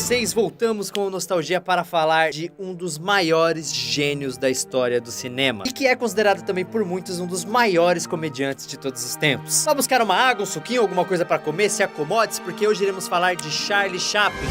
vocês, voltamos com nostalgia para falar de um dos maiores gênios da história do cinema e que é considerado também por muitos um dos maiores comediantes de todos os tempos. Vá buscar uma água, um suquinho, alguma coisa para comer, se acomode-se, porque hoje iremos falar de Charlie Chaplin.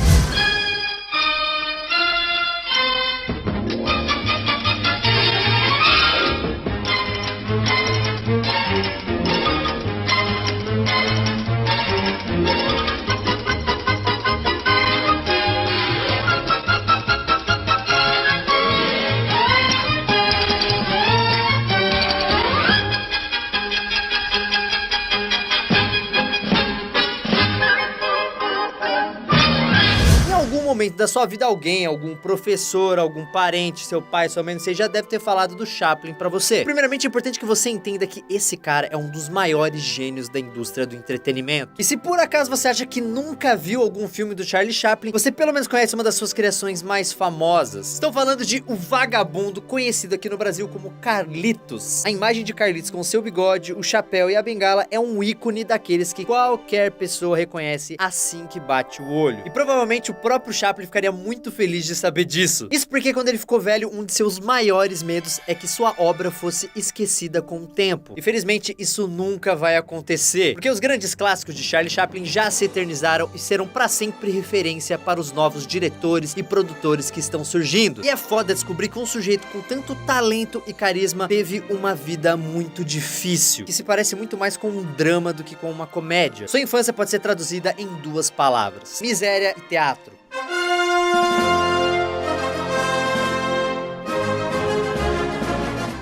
Momento da sua vida, algum professor, algum parente, seu pai, sua mãe, não sei, já deve ter falado do Chaplin pra você. Primeiramente, é importante que você entenda que esse cara é um dos maiores gênios da indústria do entretenimento. E se por acaso você acha que nunca viu algum filme do Charlie Chaplin, você pelo menos conhece uma das suas criações mais famosas. Estão falando de O Vagabundo, conhecido aqui no Brasil como Carlitos. A imagem de Carlitos com seu bigode, o chapéu e a bengala é um ícone daqueles que qualquer pessoa reconhece assim que bate o olho. E provavelmente o próprio Chaplin ficaria muito feliz de saber disso. Isso porque quando ele ficou velho, um de seus maiores medos é que sua obra fosse esquecida com o tempo. Infelizmente, isso nunca vai acontecer, porque os grandes clássicos de Charlie Chaplin já se eternizaram e serão pra sempre referência para os novos diretores e produtores que estão surgindo. E é foda descobrir que um sujeito com tanto talento e carisma teve uma vida muito difícil, que se parece muito mais com um drama do que com uma comédia. Sua infância pode ser traduzida em duas palavras: miséria e teatro.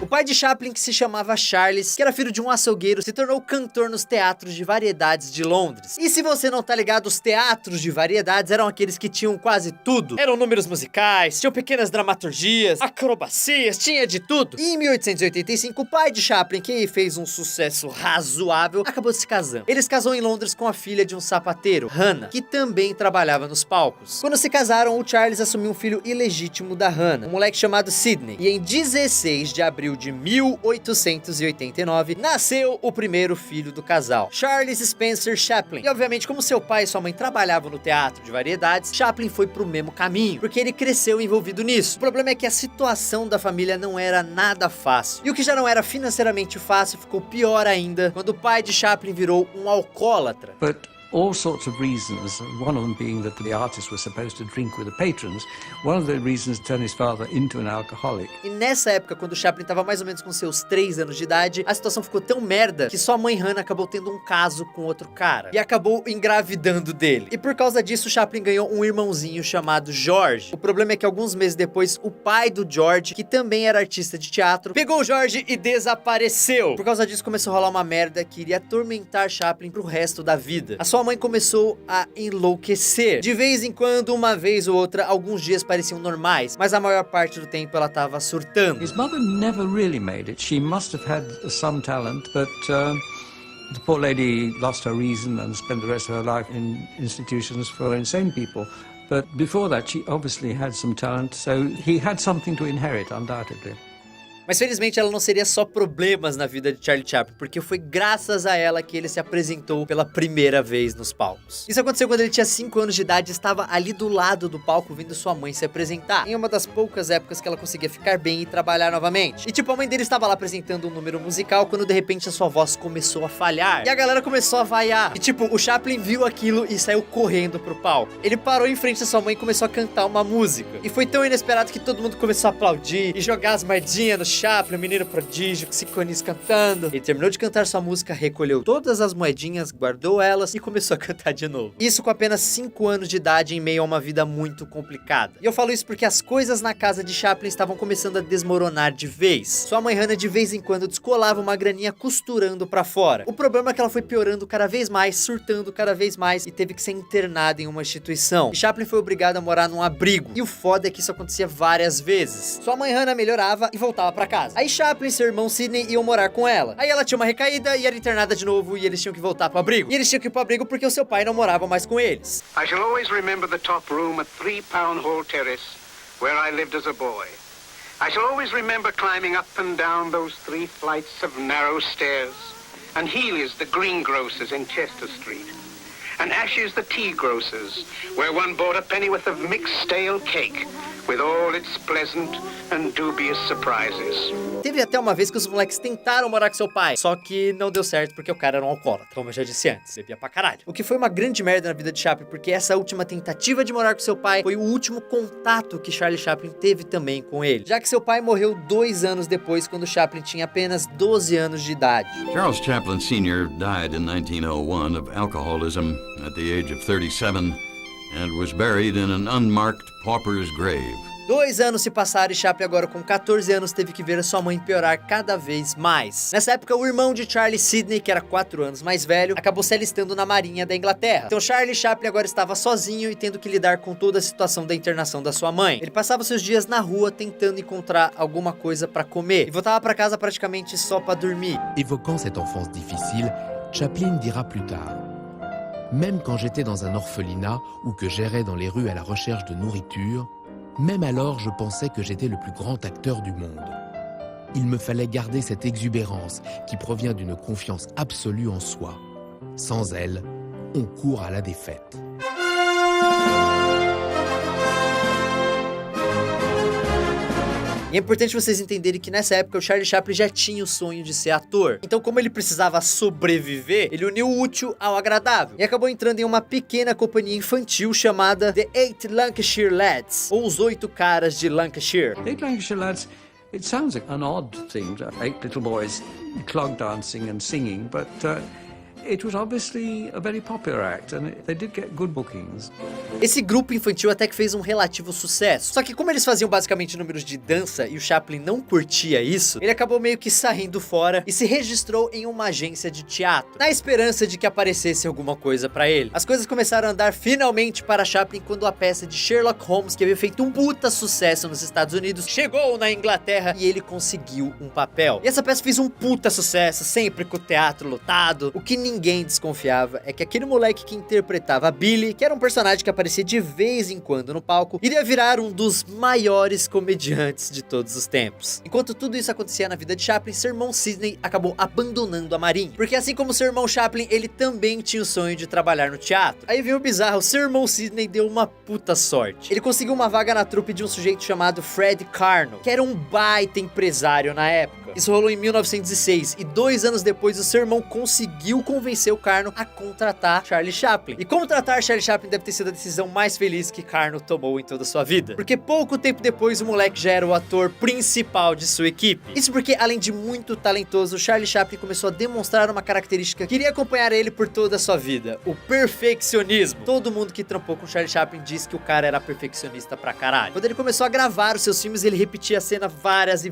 O pai de Chaplin, que se chamava Charles, que era filho de um açougueiro, se tornou cantor nos teatros de variedades de Londres. E se você não tá ligado, os teatros de variedades eram aqueles que tinham quase tudo. Eram números musicais, tinham pequenas dramaturgias, acrobacias, tinha de tudo. E em 1885, o pai de Chaplin, que fez um sucesso razoável, acabou se casando. Ele se casou em Londres com a filha de um sapateiro, Hannah, que também trabalhava nos palcos. Quando se casaram, o Charles assumiu um filho ilegítimo da Hannah, um moleque chamado Sidney. E em 16 de abril de 1889, nasceu o primeiro filho do casal, Charles Spencer Chaplin. E obviamente, como seu pai e sua mãe trabalhavam no teatro de variedades, Chaplin foi pro mesmo caminho, porque ele cresceu envolvido nisso. O problema é que a situação da família não era nada fácil. E o que já não era financeiramente fácil ficou pior ainda quando o pai de Chaplin virou um alcoólatra. All sorts of reasons, one of them being that the artist was supposed to drink with the patrons. One of the reasons turned his father into an alcoholic. E nessa época, quando Chaplin estava mais ou menos com seus 3 anos de idade, a situação ficou tão merda que sua mãe Hannah acabou tendo um caso com outro cara e acabou engravidando dele. E por causa disso, Chaplin ganhou um irmãozinho chamado George. O problema é que alguns meses depois, o pai do George, que também era artista de teatro, pegou o George e desapareceu. Por causa disso, começou a rolar uma merda que iria atormentar Chaplin pro resto da vida. A sua mãe começou a enlouquecer. De vez em quando, uma vez ou outra, alguns dias pareciam normais, mas a maior parte do tempo ela tava surtando. His mother never really made it. She must have had some talent, but the poor lady lost her reason and spent the rest of her life in institutions for insane people. But before that, she obviously had some talent, so he had something to inherit, undoubtedly. Mas felizmente ela não seria só problemas na vida de Charlie Chaplin, porque foi graças a ela que ele se apresentou pela primeira vez nos palcos. Isso aconteceu quando ele tinha 5 anos de idade e estava ali do lado do palco vendo sua mãe se apresentar, em uma das poucas épocas que ela conseguia ficar bem e trabalhar novamente. E tipo, a mãe dele estava lá apresentando um número musical quando de repente a sua voz começou a falhar e a galera começou a vaiar. E tipo, o Chaplin viu aquilo e saiu correndo pro palco. Ele parou em frente à sua mãe e começou a cantar uma música. E foi tão inesperado que todo mundo começou a aplaudir e jogar as moedinhas no Chaplin, o menino prodígio, que se conhece cantando. Ele terminou de cantar sua música, recolheu todas as moedinhas, guardou elas e começou a cantar de novo. Isso com apenas 5 anos de idade, em meio a uma vida muito complicada. E eu falo isso porque as coisas na casa de Chaplin estavam começando a desmoronar de vez. Sua mãe Hannah de vez em quando descolava uma graninha costurando pra fora. O problema é que ela foi piorando cada vez mais, surtando cada vez mais e teve que ser internada em uma instituição. E Chaplin foi obrigado a morar num abrigo. E o foda é que isso acontecia várias vezes. Sua mãe Hannah melhorava e voltava pra casa. Aí Chaplin e seu irmão Sidney iam morar com ela. Aí ela tinha uma recaída e era internada de novo e eles tinham que voltar pro abrigo. E eles tinham que ir pro abrigo porque o seu pai não morava mais com eles. I shall always remember the top room at 3 Pound Hall Terrace, where I lived as a boy. I shall always remember climbing up and down those 3 flights of narrow stairs, and Healy's, the greengrocers in Chester Street. and Ash's the tea grocer's, where one bought a pennyworth of mixed stale cake, with all its pleasant and dubious surprises. Teve até uma vez que os moleques tentaram morar com seu pai, só que não deu certo porque o cara era um alcoólatra, como eu já disse antes, bebia pra caralho. O que foi uma grande merda na vida de Chaplin, porque essa última tentativa de morar com seu pai foi o último contato que Charlie Chaplin teve também com ele, já que seu pai morreu 2 anos depois, quando Chaplin tinha apenas 12 anos de idade. Charles Chaplin Sr. died in 1901 of alcoholism at the age of 37 and was buried in an unmarked pauper's grave. 2 anos se passaram e Chaplin, agora com 14 anos, teve que ver a sua mãe piorar cada vez mais. Nessa época, o irmão de Charlie, Sidney, que era 4 anos mais velho, acabou se alistando na Marinha da Inglaterra. Então Charlie Chaplin agora estava sozinho e tendo que lidar com toda a situação da internação da sua mãe. Ele passava seus dias na rua tentando encontrar alguma coisa para comer e voltava para casa praticamente só para dormir. Évoquant cette enfance difficile, Chaplin dira plus tard: Même quand j'étais dans un orphelinat ou que j'errais dans les rues à la recherche de nourriture, même alors je pensais que j'étais le plus grand acteur du monde. Il me fallait garder cette exubérance qui provient d'une confiance absolue en soi. Sans elle, on court à la défaite. E é importante vocês entenderem que nessa época o Charlie Chaplin já tinha o sonho de ser ator. Então, como ele precisava sobreviver, ele uniu o útil ao agradável e acabou entrando em uma pequena companhia infantil chamada The 8 Lancashire Lads, ou os 8 caras de Lancashire. 8 Lancashire Lads, it sounds like an odd thing, 8 little boys clog dancing and singing, but it was obviously a very popular act and they did get good bookings. Esse grupo infantil até que fez um relativo sucesso. Só que como eles faziam basicamente números de dança e o Chaplin não curtia isso, ele acabou meio que saindo fora e se registrou em uma agência de teatro, na esperança de que aparecesse alguma coisa pra ele. As coisas começaram a andar finalmente para Chaplin quando a peça de Sherlock Holmes, que havia feito um puta sucesso nos Estados Unidos, chegou na Inglaterra e ele conseguiu um papel. E essa peça fez um puta sucesso, sempre com o teatro lotado. O que ninguém desconfiava é que aquele moleque que interpretava Billy, que era um personagem que aparecia de vez em quando no palco, iria virar um dos maiores comediantes de todos os tempos. Enquanto tudo isso acontecia na vida de Chaplin, seu irmão Sidney acabou abandonando a Marinha, porque assim como seu irmão Chaplin, ele também tinha o sonho de trabalhar no teatro. Aí veio o bizarro, seu irmão Sidney deu uma puta sorte. Ele conseguiu uma vaga na trupe de um sujeito chamado Fred Karno, que era um baita empresário na época. Isso rolou em 1906 e 2 anos depois o seu irmão conseguiu convencer o Karno a contratar Charlie Chaplin. E contratar Charlie Chaplin deve ter sido a decisão mais feliz que Karno tomou em toda a sua vida, porque pouco tempo depois o moleque já era o ator principal de sua equipe. Isso porque, além de muito talentoso, Charlie Chaplin começou a demonstrar uma característica que iria acompanhar ele por toda a sua vida: o perfeccionismo. Todo mundo que trampou com Charlie Chaplin diz que o cara era perfeccionista pra caralho. Quando ele começou a gravar os seus filmes, ele repetia a cena várias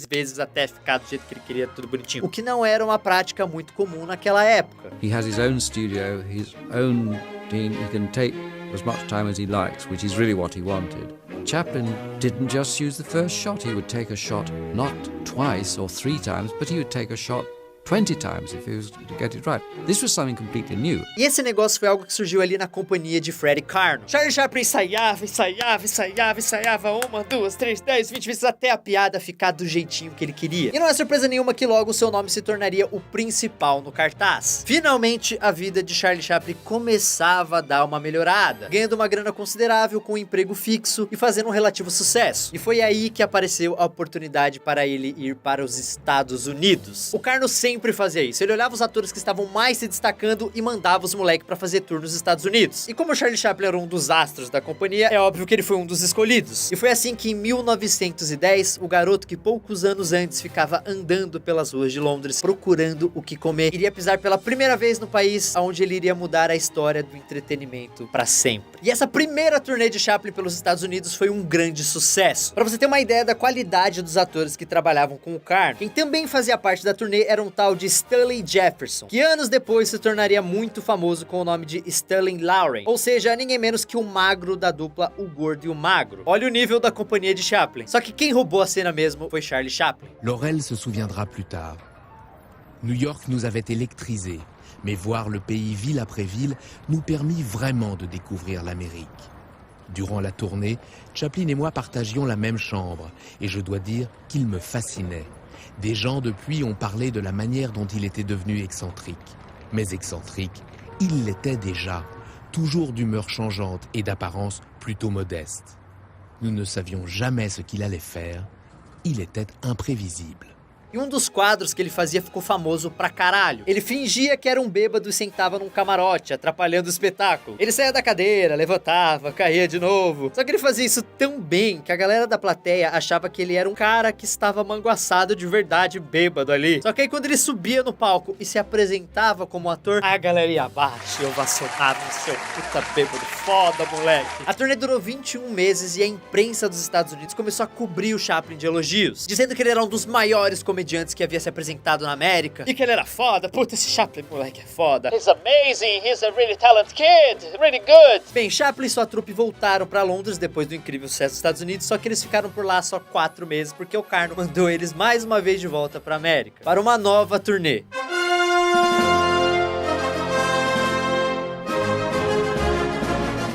vezes até ficar do jeito que ele queria, tudo bonitinho. O que não era uma prática muito comum naquela época. He has his own studio, his own team. He can take as much time as he likes, which is really what he wanted. Chaplin didn't just use the first shot. He would take a shot not twice or 3 times, but he would take a shot 20 times if he was to get it right. This was something completely new. E esse negócio foi algo que surgiu ali na companhia de Fred Karno. Charlie Chaplin ensaiava 1, 2, 3, 10, 20 vezes até a piada ficar do jeitinho que ele queria. E não é surpresa nenhuma que logo o seu nome se tornaria o principal no cartaz. Finalmente, a vida de Charlie Chaplin começava a dar uma melhorada, ganhando uma grana considerável com um emprego fixo e fazendo um relativo sucesso. E foi aí que apareceu a oportunidade para ele ir para os Estados Unidos. O Karno sempre fazia isso. Ele olhava os atores que estavam mais se destacando e mandava os moleques pra fazer tour nos Estados Unidos. E como o Charlie Chaplin era um dos astros da companhia, é óbvio que ele foi um dos escolhidos. E foi assim que em 1910, o garoto que poucos anos antes ficava andando pelas ruas de Londres procurando o que comer, iria pisar pela primeira vez no país, onde ele iria mudar a história do entretenimento pra sempre. E essa primeira turnê de Chaplin pelos Estados Unidos foi um grande sucesso. Pra você ter uma ideia da qualidade dos atores que trabalhavam com o Karno, quem também fazia parte da turnê era um tal de Stanley Jefferson, que anos depois se tornaria muito famoso com o nome de Stanley Lauren, ou seja, ninguém menos que o magro da dupla O Gordo e o Magro. Olha o nível da companhia de Chaplin. Só que quem roubou a cena mesmo foi Charlie Chaplin. Laurel se souviendra plus tard. New York nous avait électrisés, mais voir le pays ville après ville nous permit vraiment de découvrir l'Amérique. Durant la tournée, Chaplin et moi partagions la même chambre, et je dois dire qu'il me fascinait. Des gens depuis ont parlé de la manière dont il était devenu excentrique. mais excentrique, il l'était déjà, toujours d'humeur changeante et d'apparence plutôt modeste. Nous ne savions jamais ce qu'il allait faire, il était imprévisible. E um dos quadros que ele fazia ficou famoso pra caralho. Ele fingia que era um bêbado e sentava num camarote, atrapalhando o espetáculo. Ele saía da cadeira, levantava, caía de novo. Só que ele fazia isso tão bem que a galera da plateia achava que ele era um cara que estava manguaçado de verdade, bêbado ali. Só que aí quando ele subia no palco e se apresentava como ator, a galera ia abaixo e ovacionava no seu puta bêbado. Foda, moleque. A turnê durou 21 meses e a imprensa dos Estados Unidos começou a cobrir o Chaplin de elogios, dizendo que ele era um dos maiores comediantes que havia se apresentado na América e que ele era foda. Puta, esse Chaplin, moleque, é foda. He's amazing, he's a really talented kid, really good. Bem, Chaplin e sua trupe voltaram pra Londres depois do incrível sucesso dos Estados Unidos, só que eles ficaram por lá só 4 meses porque o Carno mandou eles mais uma vez de volta pra América para uma nova turnê.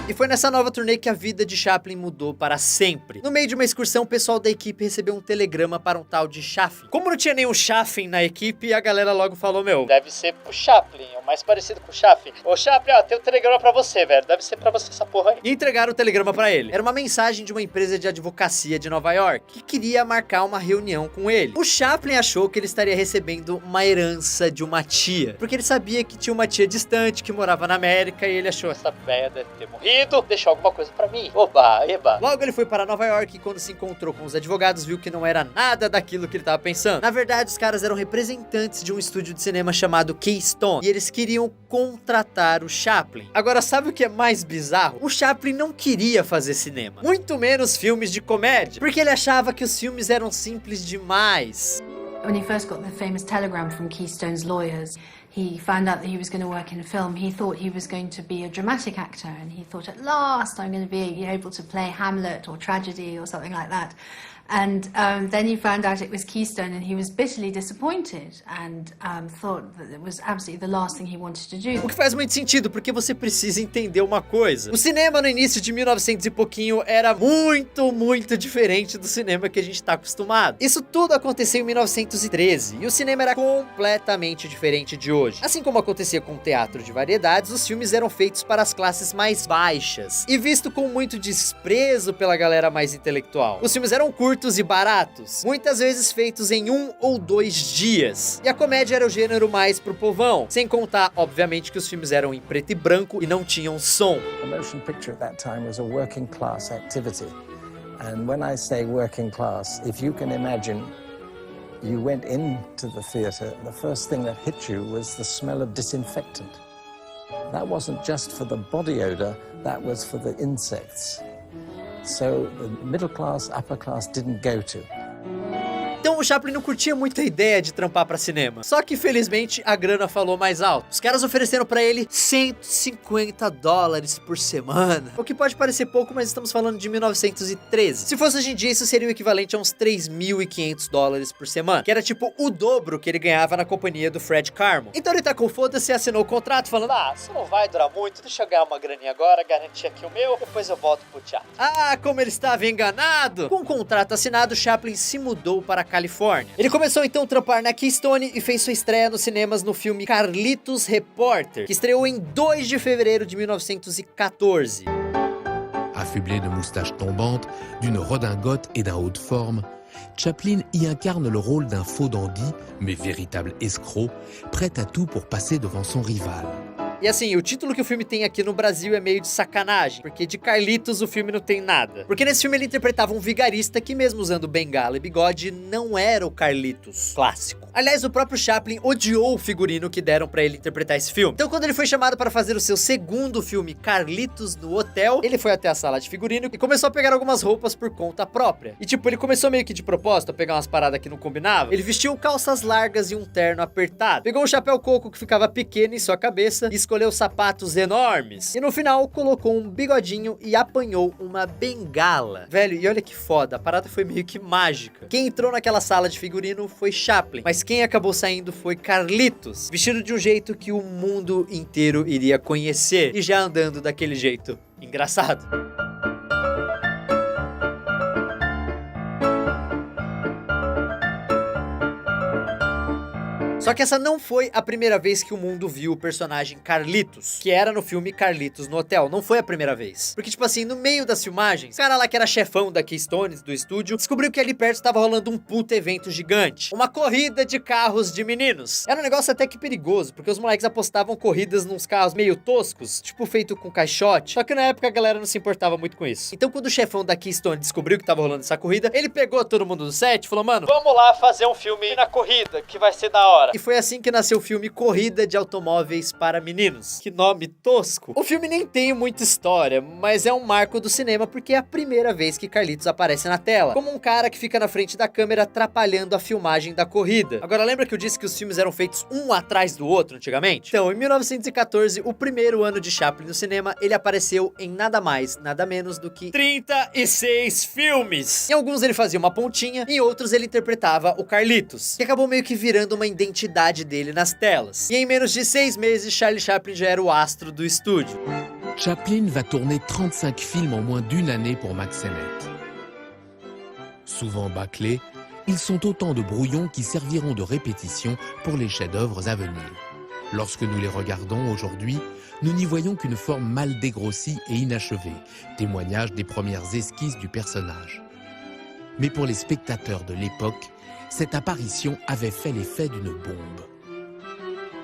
E foi nessa nova turnê que a vida de Chaplin mudou para sempre. No meio de uma excursão, o pessoal da equipe recebeu um telegrama para um tal de Chaffin. Como não tinha nenhum Chaffin na equipe, a galera logo falou, meu, deve ser pro Chaplin, é o mais parecido com o Chaffin. Ô Chaplin, ó, tem um telegrama pra você, velho, deve ser pra você essa porra aí. E entregaram o telegrama pra ele. Era uma mensagem de uma empresa de advocacia de Nova York, que queria marcar uma reunião com ele. O Chaplin achou que ele estaria recebendo uma herança de uma tia, porque ele sabia que tinha uma tia distante que morava na América e ele achou, essa velha deve ter morrido, deixou alguma coisa pra mim. Oba, eba. Logo ele foi para Nova York e quando se encontrou com os advogados viu que não era nada daquilo que ele tava pensando. Na verdade, os caras eram representantes de um estúdio de cinema chamado Keystone e eles queriam contratar o Chaplin. Agora, sabe o que é mais bizarro? O Chaplin não queria fazer cinema, muito menos filmes de comédia, porque ele achava que os filmes eram simples demais. When he first got the famous telegram from Keystone's lawyers, he found out that he was going to work in film. He thought he was going to be a dramatic actor, and he thought, at last I'm going to be able to play Hamlet or tragedy or something like that. And then he found out it was Keystone, and he was bitterly disappointed and thought that it was absolutely the last thing he wanted to do. O que faz muito sentido, porque você precisa entender uma coisa. O cinema no início de 1900 e pouquinho era muito diferente do cinema que a gente tá acostumado. Isso tudo aconteceu em 1913, e o cinema era completamente diferente de hoje. Assim como acontecia com o teatro de variedades, os filmes eram feitos para as classes mais baixas, e visto com muito desprezo pela galera mais intelectual. Os filmes eram curtos e baratos, muitas vezes feitos em 1 ou 2 dias. E a comédia era o gênero mais pro povão, sem contar, obviamente, que os filmes eram em preto e branco e não tinham som. The motion picture at that time was a working class activity. And when I say working class, if you can imagine, you went into the theater, the first thing that hit you was the smell of disinfectant. That wasn't just for the body odor, that was for the insects. So the middle class, upper class didn't go to. Então o Chaplin não curtia muito a ideia de trampar pra cinema. Só que, felizmente, a grana falou mais alto. Os caras ofereceram pra ele $150 por semana. O que pode parecer pouco, mas estamos falando de 1913. Se fosse hoje em dia, isso seria o equivalente a uns $3.500 por semana. Que era tipo o dobro que ele ganhava na companhia do Fred Karman. Então ele tacou foda-se e assinou o contrato falando, isso não vai durar muito, deixa eu ganhar uma graninha agora, garantir aqui o meu, depois eu volto pro teatro. Ah, como ele estava enganado! Com o contrato assinado, Chaplin se mudou para a Califórnia. Ele começou então a trampar na Keystone e fez sua estreia nos cinemas no filme Carlitos Reporter, que estreou em 2 de fevereiro de 1914. Affublé de moustaches tombantes, d'une redingote et d'un haut de forme, Chaplin y incarne le rôle d'un faux dandy, mais véritable escroc, prêt à tout pour passer devant son rival. E assim, o título que o filme tem aqui no Brasil é meio de sacanagem, porque de Carlitos o filme não tem nada. Porque nesse filme ele interpretava um vigarista que, mesmo usando bengala e bigode, não era o Carlitos clássico. Aliás, o próprio Chaplin odiou o figurino que deram pra ele interpretar esse filme. Então quando ele foi chamado para fazer o seu segundo filme, Carlitos no Hotel, ele foi até a sala de figurino e começou a pegar algumas roupas por conta própria. E tipo, ele começou meio que de propósito a pegar umas paradas que não combinavam. Ele vestiu calças largas e um terno apertado. Pegou um chapéu coco que ficava pequeno em sua cabeça e escolheu sapatos enormes. E no final colocou um bigodinho e apanhou uma bengala. Velho, e olha que foda, a parada foi meio que mágica. Quem entrou naquela sala de figurino foi Chaplin, mas quem acabou saindo foi Carlitos, vestido de um jeito que o mundo inteiro iria conhecer e já andando daquele jeito engraçado. Só que essa não foi a primeira vez que o mundo viu o personagem Carlitos, que era no filme Carlitos no Hotel. Não foi a primeira vez. Porque, tipo assim, no meio das filmagens, o cara lá que era chefão da Keystones, do estúdio, descobriu que ali perto tava rolando um puta evento gigante. Uma corrida de carros de meninos. Era um negócio até que perigoso, porque os moleques apostavam corridas nos carros meio toscos, tipo feito com caixote. Só que na época a galera não se importava muito com isso. Então quando o chefão da Keystone descobriu que tava rolando essa corrida, ele pegou todo mundo do set e falou, mano, vamos lá fazer um filme na corrida, que vai ser da hora. E foi assim que nasceu o filme Corrida de Automóveis para Meninos. Que nome tosco. O filme nem tem muita história, mas é um marco do cinema porque é a primeira vez que Carlitos aparece na tela, como um cara que fica na frente da câmera atrapalhando a filmagem da corrida. Agora lembra que eu disse que os filmes eram feitos um atrás do outro antigamente? Então, em 1914, o primeiro ano de Chaplin no cinema, ele apareceu em nada mais, nada menos do que 36 filmes. Em alguns ele fazia uma pontinha, em outros ele interpretava o Carlitos, que acabou meio que virando uma identidade dele nas telas. E em menos de 6 meses, Charlie Chaplin já era o astro do estúdio. Chaplin va tourner 35 films en moins d'une année pour Mack Sennett. Souvent bâclés, ils sont autant de brouillons qui serviront de répétition pour les chefs-d'œuvre à venir. Lorsque nous les regardons aujourd'hui, nous n'y voyons qu'une forme mal dégrossie et inachevée, témoignage des premières esquisses du personnage. Mais pour les spectateurs de l'époque, cette apparition avait fait l'effet d'une bombe.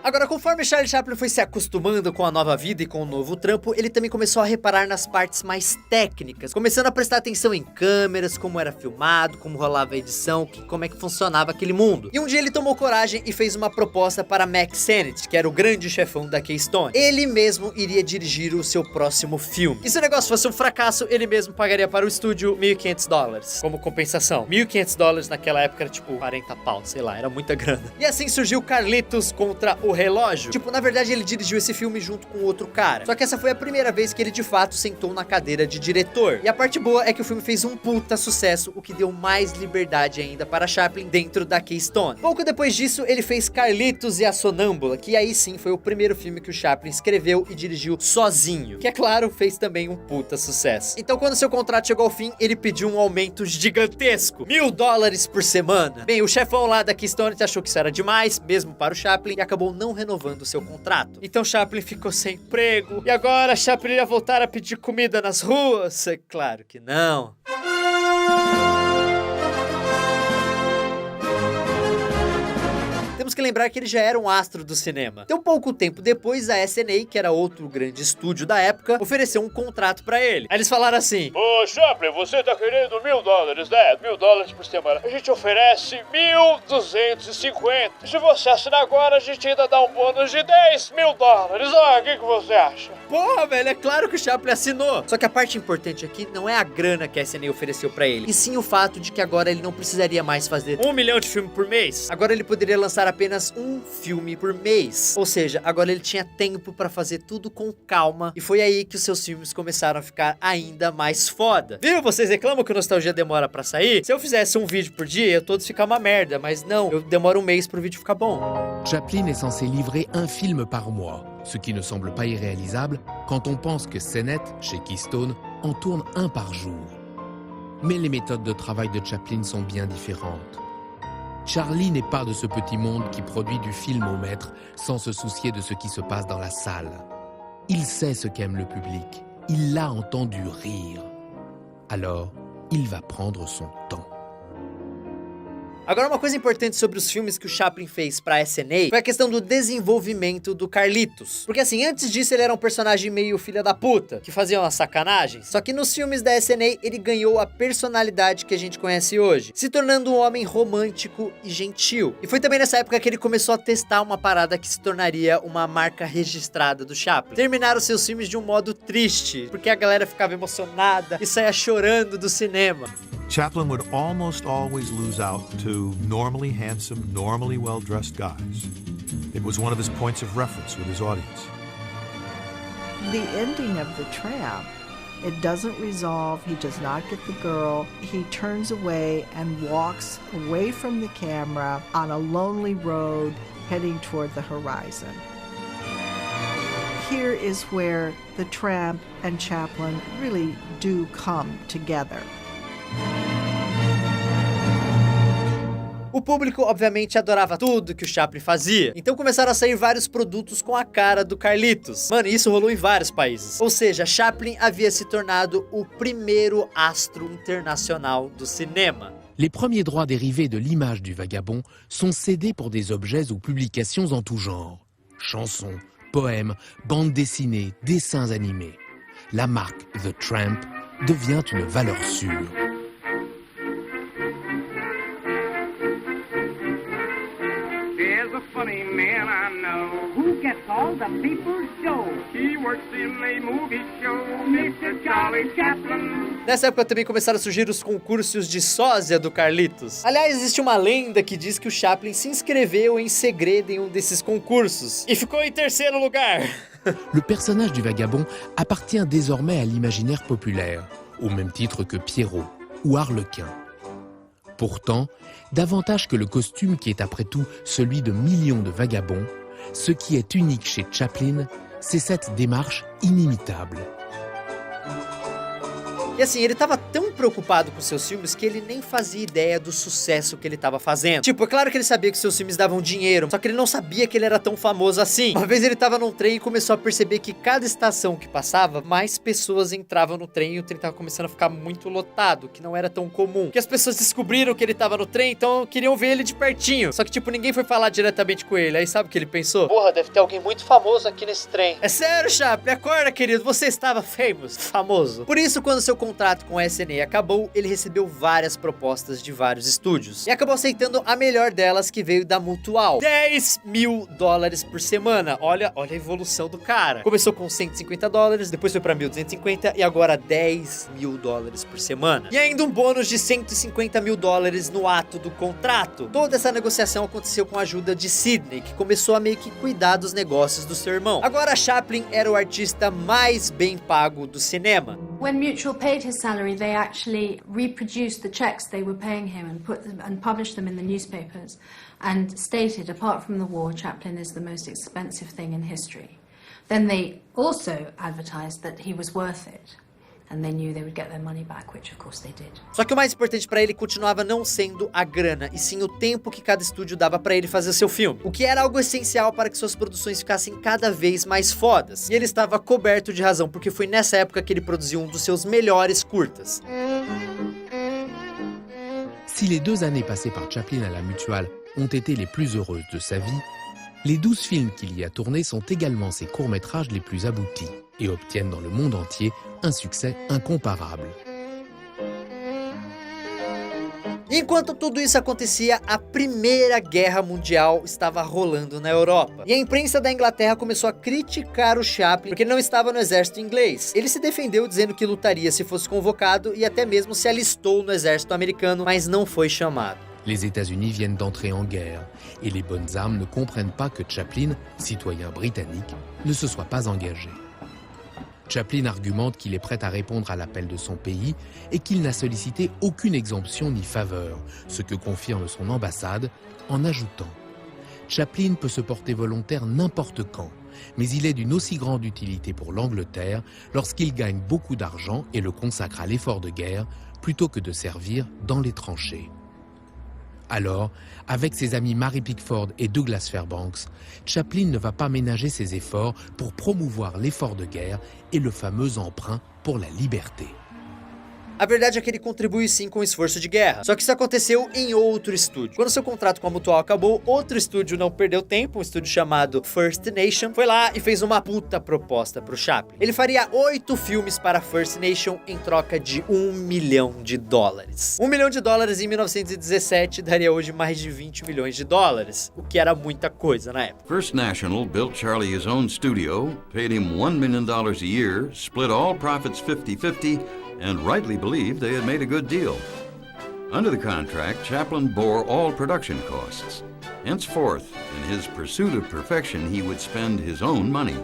Agora, conforme Charlie Chaplin foi se acostumando com a nova vida e com o novo trampo, ele também começou a reparar nas partes mais técnicas, começando a prestar atenção em câmeras, como era filmado, como rolava a edição, como é que funcionava aquele mundo. E um dia ele tomou coragem e fez uma proposta para Mack Sennett, que era o grande chefão da Keystone. Ele mesmo iria dirigir o seu próximo filme. E se o negócio fosse um fracasso, ele mesmo pagaria para o estúdio $1.500 como compensação. $1.500 naquela época era tipo 40 pau, sei lá, era muita grana. E assim surgiu Carlitos contra o Relógio. Tipo, na verdade ele dirigiu esse filme junto com outro cara. Só que essa foi a primeira vez que ele de fato sentou na cadeira de diretor. E a parte boa é que o filme fez um puta sucesso, o que deu mais liberdade ainda para Chaplin dentro da Keystone. Pouco depois disso, ele fez Carlitos e a Sonâmbula, que aí sim foi o primeiro filme que o Chaplin escreveu e dirigiu sozinho. Que é claro, fez também um puta sucesso. Então quando seu contrato chegou ao fim, ele pediu um aumento gigantesco. $1.000 por semana. Bem, o chefão lá da Keystone achou que isso era demais, mesmo para o Chaplin, e acabou não renovando seu contrato. Então Chaplin ficou sem emprego. E agora Chaplin ia voltar a pedir comida nas ruas? É claro que não. Temos que lembrar que ele já era um astro do cinema. Então, pouco tempo depois, a SNA, que era outro grande estúdio da época, ofereceu um contrato pra ele. Aí eles falaram assim: Ô, Chaplin, você tá querendo $1.000, né? $1.000 por semana. A gente oferece 1.250. Se você assinar agora, a gente ainda dá um bônus de $10.000. Ah, o que você acha? Porra, velho, é claro que o Chaplin assinou. Só que a parte importante aqui não é a grana que a SNA ofereceu pra ele, e sim o fato de que agora ele não precisaria mais fazer 1 milhão de filmes por mês. Agora ele poderia lançar apenas um filme por mês. Ou seja, agora ele tinha tempo pra fazer tudo com calma, e foi aí que os seus filmes começaram a ficar ainda mais foda. Viu? Vocês reclamam que o Nostalgia demora pra sair? Se eu fizesse um vídeo por dia, eu todos ficar uma merda, mas não, eu demoro um mês pro vídeo ficar bom. Chaplin est censé livrer un film par mois, ce qui ne semble pas irréalisable quand on pense que Sennett, chez Keystone, en tourne un par jour. Mais les méthodes de travail de Chaplin sont bien différentes. Charlie n'est pas de ce petit monde qui produit du film au mètre sans se soucier de ce qui se passe dans la salle. Il sait ce qu'aime le public. Il l'a entendu rire. Alors, il va prendre son temps. Agora, uma coisa importante sobre os filmes que o Chaplin fez pra SNA foi a questão do desenvolvimento do Carlitos. Porque assim, antes disso ele era um personagem meio filha da puta, que fazia umas sacanagens. Só que nos filmes da SNA ele ganhou a personalidade que a gente conhece hoje, se tornando um homem romântico e gentil. E foi também nessa época que ele começou a testar uma parada que se tornaria uma marca registrada do Chaplin. Terminar os seus filmes de um modo triste, porque a galera ficava emocionada e saía chorando do cinema. Chaplin would almost always lose out to normally handsome, normally well-dressed guys. It was one of his points of reference with his audience. The ending of The Tramp, it doesn't resolve, he does not get the girl, he turns away and walks away from the camera on a lonely road heading toward the horizon. Here is where The Tramp and Chaplin really do come together. O público, obviamente, adorava tudo que o Chaplin fazia. Então começaram a sair vários produtos com a cara do Carlitos. Mano, isso rolou em vários países. Ou seja, Chaplin havia se tornado o primeiro astro internacional do cinema. Les premiers droits dérivés de l'image du vagabond sont cédés pour des objets ou publications en tout genre. Chansons, poèmes, bandes dessinées, dessins animés. La marque The Tramp devient une valeur sûre. There's a funny man I know who gets all the people's show. He works in a movie show, Mr. Charlie Chaplin. Nessa época também começaram a surgir os concursos de sósia do Carlitos. Aliás, existe uma lenda que diz que o Chaplin se inscreveu em segredo em um desses concursos e ficou em terceiro lugar. Le personnage du vagabond appartient désormais à l'imaginaire populaire, au même titre que Pierrot ou Harlequin. Pourtant, davantage que le costume qui est après tout celui de millions de vagabonds, ce qui est unique chez Chaplin, c'est cette démarche inimitable. E assim, ele tava tão preocupado com seus filmes que ele nem fazia ideia do sucesso que ele tava fazendo. Tipo, é claro que ele sabia que seus filmes davam dinheiro, só que ele não sabia que ele era tão famoso assim. Uma vez ele tava num trem e começou a perceber que cada estação que passava, mais pessoas entravam no trem e o trem tava começando a ficar muito lotado, que não era tão comum. Que as pessoas descobriram que ele tava no trem, então queriam ver ele de pertinho. Só que, tipo, ninguém foi falar diretamente com ele. Aí sabe o que ele pensou? Porra, deve ter alguém muito famoso aqui nesse trem. É sério, Chaplin, acorda, querido, você estava famoso. Por isso, quando seu contrato com a SNA acabou, ele recebeu várias propostas de vários estúdios e acabou aceitando a melhor delas, que veio da Mutual. $10 mil por semana. Olha a evolução do cara. Começou com $150, depois foi pra 1.250 e agora $10 mil por semana. E ainda um bônus de $150 mil no ato do contrato. Toda essa negociação aconteceu com a ajuda de Sidney, que começou a meio que cuidar dos negócios do seu irmão. Agora Chaplin era o artista mais bem pago do cinema. When Mutual paid his salary, they actually reproduced the checks they were paying him and published them in the newspapers and stated, apart from the war, Chaplin is the most expensive thing in history. Then they also advertised that he was worth it. And they knew they would get their money back, which of course they did. Só que o mais importante pra ele continuava não sendo a grana, e sim o tempo que cada estúdio dava pra ele fazer seu filme, o que era algo essencial para que suas produções ficassem cada vez mais fodas. E ele estava coberto de razão, porque foi nessa época que ele produziu um dos seus melhores curtas. Si les 2 années passées par Chaplin à la Mutual ont été les plus heureuses de sa vie, les 12 films qu'il y a tournés sont également ses courts-métrages les plus aboutis et obtiennent dans le monde entier un succès incomparable. Enquanto tudo isso acontecia, a Primeira Guerra Mundial estava rolando na Europa. E a imprensa da Inglaterra começou a criticar o Chaplin porque ele não estava no exército inglês. Ele se defendeu dizendo que lutaria se fosse convocado e até mesmo se alistou no exército americano, mas não foi chamado. Les États-Unis viennent d'entrer en guerre et les bonnes âmes ne comprennent pas que Chaplin, citoyen britannique, ne se soit pas engagé. Chaplin argumente qu'il est prêt à répondre à l'appel de son pays et qu'il n'a sollicité aucune exemption ni faveur, ce que confirme son ambassade en ajoutant « Chaplin peut se porter volontaire n'importe quand, mais il est d'une aussi grande utilité pour l'Angleterre lorsqu'il gagne beaucoup d'argent et le consacre à l'effort de guerre plutôt que de servir dans les tranchées. » Alors, avec ses amis Mary Pickford et Douglas Fairbanks, Chaplin ne va pas ménager ses efforts pour promouvoir l'effort de guerre et le fameux emprunt pour la liberté. A verdade é que ele contribui sim com o esforço de guerra, só que isso aconteceu em outro estúdio. Quando seu contrato com a Mutual acabou, outro estúdio não perdeu tempo, um estúdio chamado First Nation, foi lá e fez uma puta proposta pro Chaplin. Ele faria 8 filmes para First Nation em troca de $1 milhão. $1 milhão em 1917 daria hoje mais de $20 milhões, o que era muita coisa na época. First National built Charlie his own studio, paid him $1 million a year, split all profits 50-50, and rightly believed they had made a good deal. Under the contract, Chaplin bore all production costs. Henceforth, in his pursuit of perfection, he would spend his own money.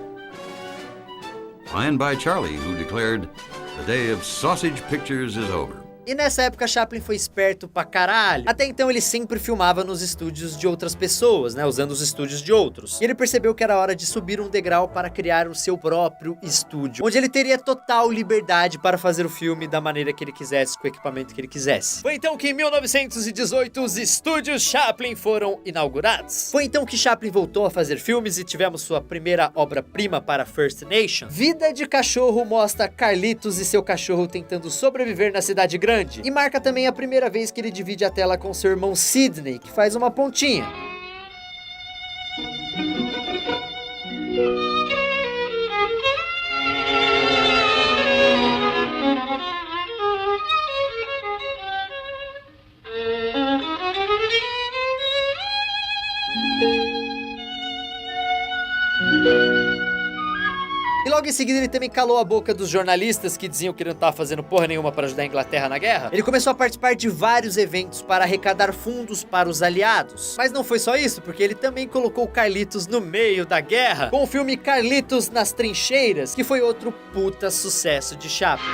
Fine by Charlie, who declared, "The day of sausage pictures is over." E nessa época Chaplin foi esperto pra caralho. Até então ele sempre filmava nos estúdios de outras pessoas, né, usando os estúdios de outros. E ele percebeu que era hora de subir um degrau para criar o seu próprio estúdio, onde ele teria total liberdade para fazer o filme da maneira que ele quisesse, com o equipamento que ele quisesse. Foi então que em 1918 os estúdios Chaplin foram inaugurados. Foi então que Chaplin voltou a fazer filmes e tivemos sua primeira obra-prima para First Nation. Vida de Cachorro mostra Carlitos e seu cachorro tentando sobreviver na cidade grande. E marca também a primeira vez que ele divide a tela com seu irmão Sidney, que faz uma pontinha. E logo em seguida ele também calou a boca dos jornalistas que diziam que ele não estava fazendo porra nenhuma para ajudar a Inglaterra na guerra. Ele começou a participar de vários eventos para arrecadar fundos para os aliados. Mas não foi só isso, porque ele também colocou Carlitos no meio da guerra, com o filme Carlitos nas Trincheiras, que foi outro puta sucesso de Chaplin.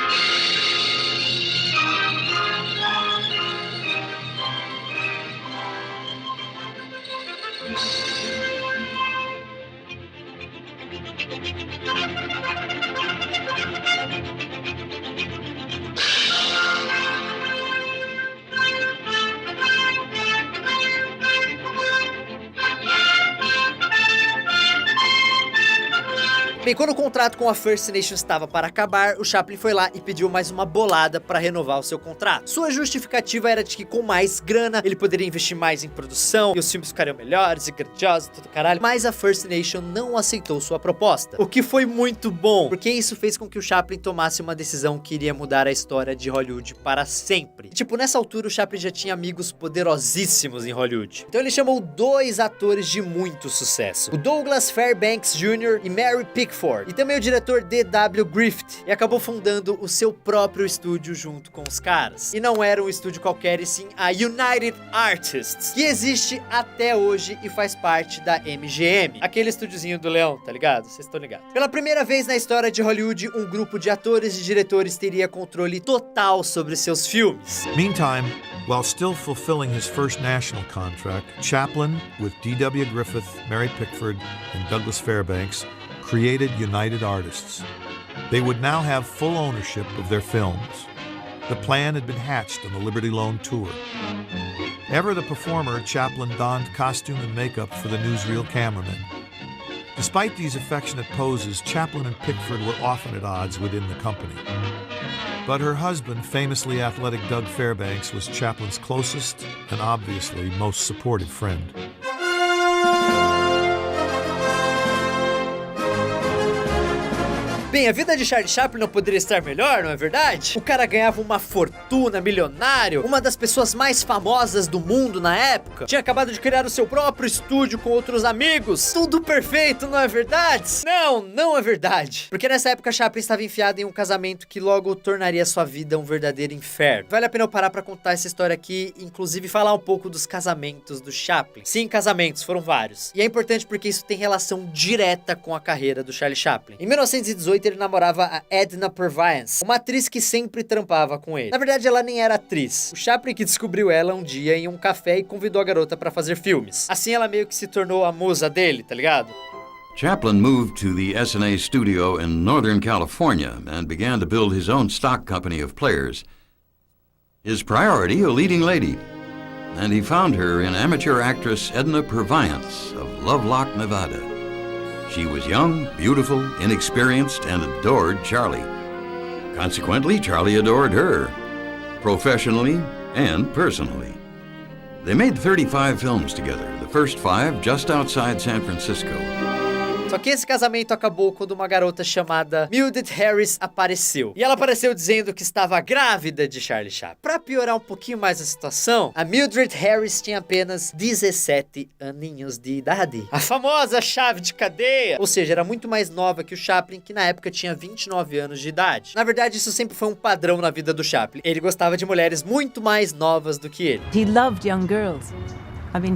Bem, quando o contrato com a First Nation estava para acabar, o Chaplin foi lá e pediu mais uma bolada para renovar o seu contrato. Sua justificativa era de que com mais grana, ele poderia investir mais em produção, e os filmes ficariam melhores e grandiosos e tudo caralho. Mas a First Nation não aceitou sua proposta, o que foi muito bom, porque isso fez com que o Chaplin tomasse uma decisão que iria mudar a história de Hollywood para sempre. Tipo, nessa altura o Chaplin já tinha amigos poderosíssimos em Hollywood. Então ele chamou 2 atores de muito sucesso, o Douglas Fairbanks Jr. e Mary Pickford, e também o diretor D.W. Griffith, e acabou fundando o seu próprio estúdio junto com os caras. E não era um estúdio qualquer, e sim a United Artists, que existe até hoje e faz parte da MGM, aquele estúdiozinho do Leão, tá ligado? Vocês estão ligados. Pela primeira vez na história de Hollywood, um grupo de atores e diretores teria controle total sobre seus filmes. Meantime, while still fulfilling his first national contract, Chaplin, with D.W. Griffith, Mary Pickford, and Douglas Fairbanks, created United Artists. They would now have full ownership of their films. The plan had been hatched on the Liberty Loan tour. Ever the performer, Chaplin donned costume and makeup for the newsreel cameramen. Despite these affectionate poses, Chaplin and Pickford were often at odds within the company. But her husband, famously athletic Doug Fairbanks, was Chaplin's closest and obviously most supportive friend. Bem, a vida de Charlie Chaplin não poderia estar melhor, não é verdade? O cara ganhava uma fortuna, milionário, uma das pessoas mais famosas do mundo na época. Tinha acabado de criar o seu próprio estúdio com outros amigos. Tudo perfeito, não é verdade? Não, não é verdade. Porque nessa época Chaplin estava enfiado em um casamento que logo tornaria sua vida um verdadeiro inferno. Vale a pena eu parar pra contar essa história aqui, inclusive falar um pouco dos casamentos do Chaplin. Sim, casamentos, foram vários. E é importante porque isso tem relação direta com a carreira do Charlie Chaplin. Em 1918, ele namorava a Edna Purviance, uma atriz que sempre trampava com ele. Na verdade, ela nem era atriz. O Chaplin que descobriu ela um dia em um café e convidou a garota para fazer filmes. Assim, ela meio que se tornou a musa dele, tá ligado? Chaplin moved to the S&A studio in Northern California and began to build his own stock company of players. His priority, a leading lady. And he found her in amateur actress Edna Purviance of Lovelock, Nevada. She was young, beautiful, inexperienced, and adored Charlie. Consequently, Charlie adored her, professionally and personally. They made 35 films together, the first 5 just outside San Francisco. Só que esse casamento acabou quando uma garota chamada Mildred Harris apareceu. E ela apareceu dizendo que estava grávida de Charlie Chaplin. Pra piorar um pouquinho mais a situação, a Mildred Harris tinha apenas 17 aninhos de idade. A famosa chave de cadeia. Ou seja, era muito mais nova que o Chaplin, que na época tinha 29 anos de idade. Na verdade, isso sempre foi um padrão na vida do Chaplin. Ele gostava de mulheres muito mais novas do que ele. He loved young girls. I mean,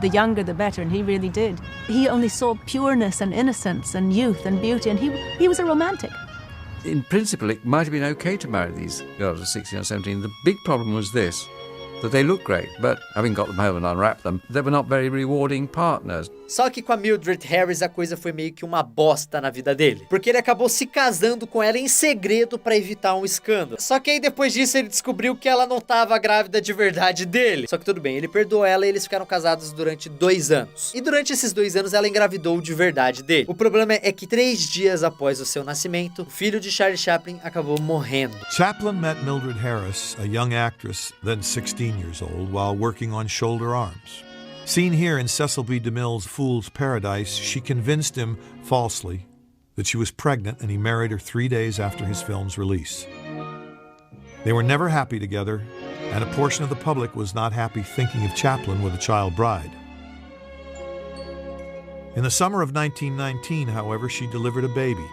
the younger the better, and he really did. He only saw pureness and innocence and youth and beauty, and he was a romantic. in principle, it might have been okay to marry these girls of 16 or 17. The big problem was this, that they looked great, but having got them home and unwrapped them, they were not very rewarding partners. Só que com a Mildred Harris a coisa foi meio que uma bosta na vida dele, porque ele acabou se casando com ela em segredo pra evitar um escândalo. Só que aí depois disso ele descobriu que ela não tava grávida de verdade dele. Só que tudo bem, ele perdoou ela e eles ficaram casados durante 2 anos. E durante esses 2 anos ela engravidou de verdade dele. O problema é que 3 dias após o seu nascimento, o filho de Charlie Chaplin acabou morrendo. Chaplin met Mildred Harris, a young actress, then 16 years old, while working on Shoulder Arms. Seen here in Cecil B. DeMille's Fool's Paradise, she convinced him, falsely, that she was pregnant, and he married her 3 days after his film's release. They were never happy together, and a portion of the public was not happy thinking of Chaplin with a child bride. In the summer of 1919, however, she delivered a baby,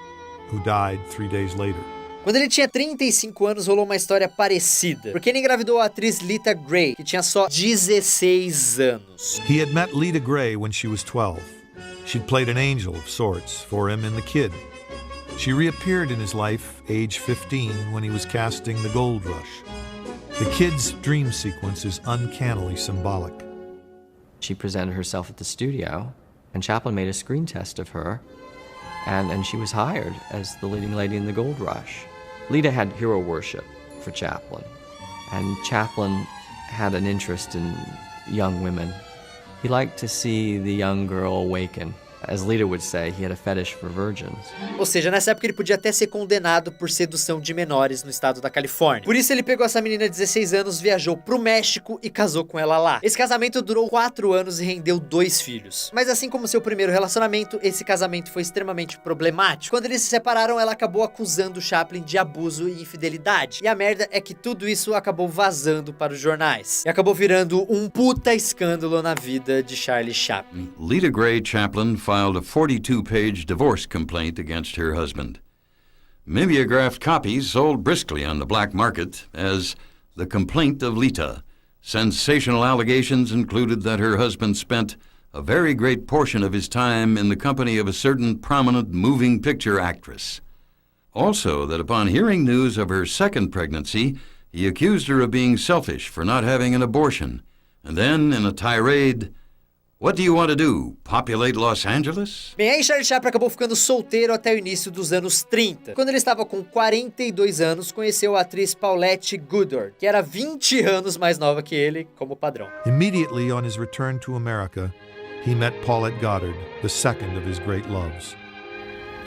who died 3 days later. Quando ele tinha 35 anos, rolou uma história parecida, porque ele engravidou a atriz Lita Grey, que tinha só 16 anos. He had met Lita Grey when she was 12. She'd played an angel of sorts for him in The Kid. She reappeared in his life, age 15, when he was casting The Gold Rush. The Kid's dream sequence is uncannily symbolic. She presented herself at the studio, and Chaplin made a screen test of her, and she was hired as the leading lady in The Gold Rush. Lita had hero worship for Chaplin, and Chaplin had an interest in young women. He liked to see the young girl awaken. As Lita would say, he had a fetish for virgins. Ou seja, nessa época ele podia até ser condenado por sedução de menores no estado da Califórnia. Por isso ele pegou essa menina de 16 anos, viajou pro México e casou com ela lá. Esse casamento durou 4 anos e rendeu 2 filhos. Mas assim como seu primeiro relacionamento, esse casamento foi extremamente problemático. Quando eles se separaram, ela acabou acusando Chaplin de abuso e infidelidade. E a merda é que tudo isso acabou vazando para os jornais. E acabou virando um puta escândalo na vida de Charlie Chaplin. Lita Grey Chaplin filed a 42-page divorce complaint against her husband. Mimeographed copies sold briskly on the black market as The Complaint of Lita. Sensational allegations included that her husband spent a very great portion of his time in the company of a certain prominent moving picture actress. Also, that upon hearing news of her second pregnancy, he accused her of being selfish for not having an abortion. And then, in a tirade, "What do you want to do? Populate Los Angeles?" Bem, aí Charlie Chaplin acabou ficando solteiro até o início dos anos 30. Quando ele estava com 42 anos, conheceu a atriz Paulette Goddard, que era 20 anos mais nova que ele, como padrão. Immediately on his return to America, he met Paulette Goddard, the second of his great loves.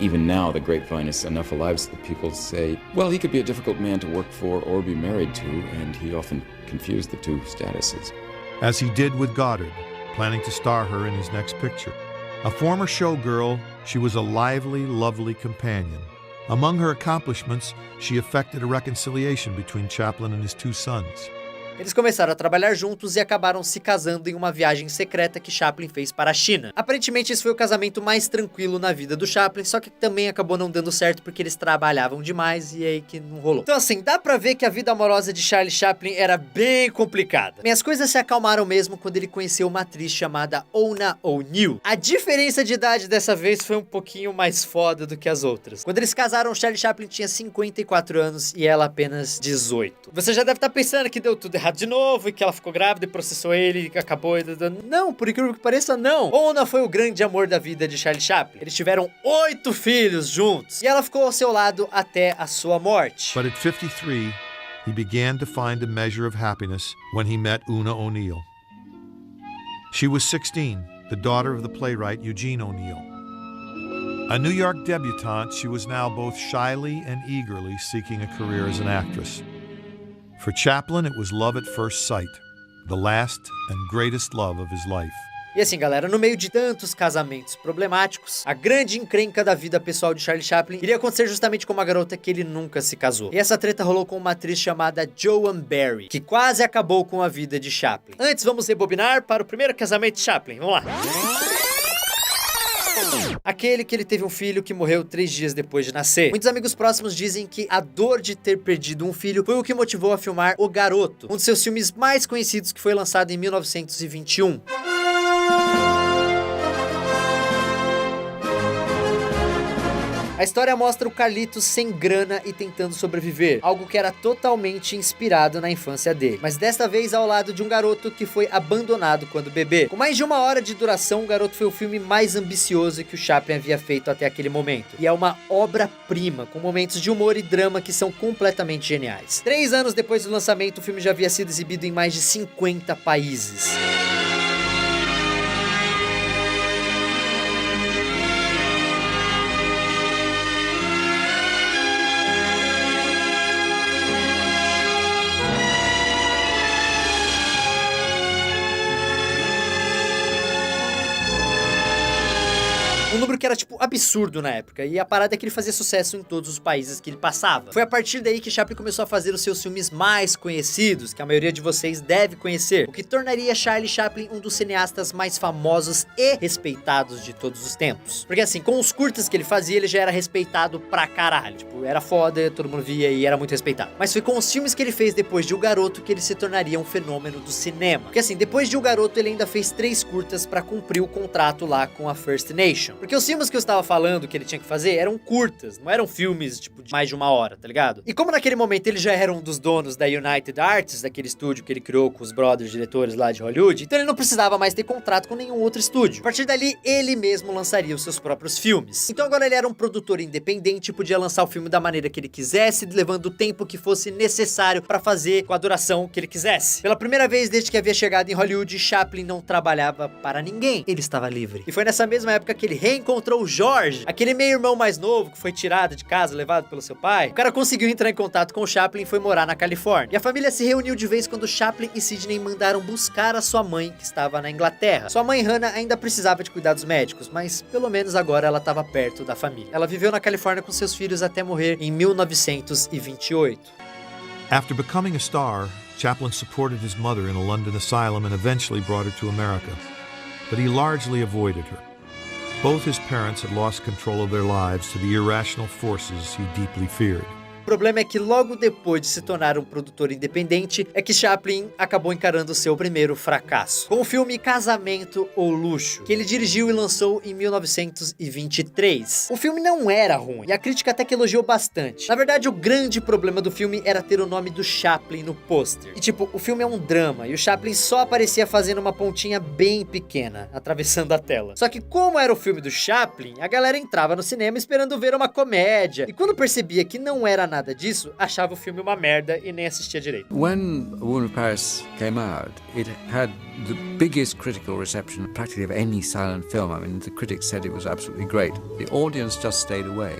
Even now, the grapevine is enough alive so that people say, well, he could be a difficult man to work for or be married to, and he often confused the two statuses. As he did with Goddard, planning to star her in his next picture. A former showgirl, she was a lively, lovely companion. Among her accomplishments, she effected a reconciliation between Chaplin and his 2 sons. Eles começaram a trabalhar juntos e acabaram se casando em uma viagem secreta que Chaplin fez para a China. Aparentemente esse foi o casamento mais tranquilo na vida do Chaplin, só que também acabou não dando certo porque eles trabalhavam demais e aí que não rolou. Então assim, dá pra ver que a vida amorosa de Charlie Chaplin era bem complicada. Bem, as coisas se acalmaram mesmo quando ele conheceu uma atriz chamada Oona O'Neill. A diferença de idade dessa vez foi um pouquinho mais foda do que as outras. Quando eles casaram, Charlie Chaplin tinha 54 anos e ela apenas 18. Você já deve estar pensando que deu tudo errado de novo e que ela ficou grávida e processou ele e acabou. Não, por incrível que pareça, não. Oona foi o grande amor da vida de Charlie Chaplin. Eles tiveram 8 filhos juntos e ela ficou ao seu lado até a sua morte. But at 53, he began to find a measure of happiness when he met Oona O'Neill. She was 16, the daughter of the playwright Eugene O'Neill. A New York debutante, she was now both shyly and eagerly seeking a career as an actress. For Chaplin, it was love at first sight, the last and greatest love of his life. E assim, galera, no meio de tantos casamentos problemáticos, a grande encrenca da vida pessoal de Charlie Chaplin iria acontecer justamente com uma garota que ele nunca se casou. E essa treta rolou com uma atriz chamada Joan Barry, que quase acabou com a vida de Chaplin. Antes, vamos rebobinar para o primeiro casamento de Chaplin. Vamos lá. Aquele que ele teve um filho que morreu 3 dias depois de nascer. Muitos amigos próximos dizem que a dor de ter perdido um filho foi o que motivou a filmar O Garoto, um dos seus filmes mais conhecidos que foi lançado em 1921. A história mostra o Carlitos sem grana e tentando sobreviver, algo que era totalmente inspirado na infância dele, mas desta vez ao lado de um garoto que foi abandonado quando bebê. Com mais de 1 hora de duração, O Garoto foi o filme mais ambicioso que o Chaplin havia feito até aquele momento, e é uma obra-prima, com momentos de humor e drama que são completamente geniais. 3 anos depois do lançamento, o filme já havia sido exibido em mais de 50 países. Um número que era, tipo, absurdo na época. E a parada é que ele fazia sucesso em todos os países que ele passava. Foi a partir daí que Chaplin começou a fazer os seus filmes mais conhecidos, que a maioria de vocês deve conhecer, o que tornaria Charlie Chaplin um dos cineastas mais famosos e respeitados de todos os tempos. Porque assim, com os curtas que ele fazia, ele já era respeitado pra caralho. Tipo, era foda, todo mundo via e era muito respeitado. Mas foi com os filmes que ele fez depois de O Garoto que ele se tornaria um fenômeno do cinema. Porque assim, depois de O Garoto, ele ainda fez 3 curtas pra cumprir o contrato lá com a First Nation. Porque os filmes que eu estava falando que ele tinha que fazer eram curtas, não eram filmes, tipo, de mais de 1 hora, tá ligado? E como naquele momento ele já era um dos donos da United Artists, daquele estúdio que ele criou com os brothers diretores lá de Hollywood, então ele não precisava mais ter contrato com nenhum outro estúdio. A partir dali, ele mesmo lançaria os seus próprios filmes. Então agora ele era um produtor independente e podia lançar o filme da maneira que ele quisesse, levando o tempo que fosse necessário pra fazer com a duração que ele quisesse. Pela primeira vez desde que havia chegado em Hollywood, Chaplin não trabalhava para ninguém. Ele estava livre. E foi nessa mesma época que ele reencontrou o George, aquele meio-irmão mais novo que foi tirado de casa, levado pelo seu pai. O cara conseguiu entrar em contato com o Chaplin e foi morar na Califórnia. E a família se reuniu de vez quando Chaplin e Sidney mandaram buscar a sua mãe, que estava na Inglaterra. Sua mãe, Hannah, ainda precisava de cuidados médicos, mas pelo menos agora ela estava perto da família. Ela viveu na Califórnia com seus filhos até morrer em 1928. After becoming a star, Chaplin supported his mother in a London asylum and eventually brought her to America. But he largely avoided her. Both his parents had lost control of their lives to the irrational forces he deeply feared. O problema é que logo depois de se tornar um produtor independente, é que Chaplin acabou encarando seu primeiro fracasso, com o filme Casamento ou Luxo, que ele dirigiu e lançou em 1923. O filme não era ruim, e a crítica até que elogiou bastante. Na verdade, o grande problema do filme era ter o nome do Chaplin no pôster. E tipo, o filme é um drama, e o Chaplin só aparecia fazendo uma pontinha bem pequena, atravessando a tela. Só que como era o filme do Chaplin, a galera entrava no cinema esperando ver uma comédia, e quando percebia que não era nada disso, achava o filme uma merda e nem assistia direito. When A Woman of Paris came out, it had the biggest critical reception practically of any silent film. I mean, the critics said it was absolutely great. The audience just stayed away.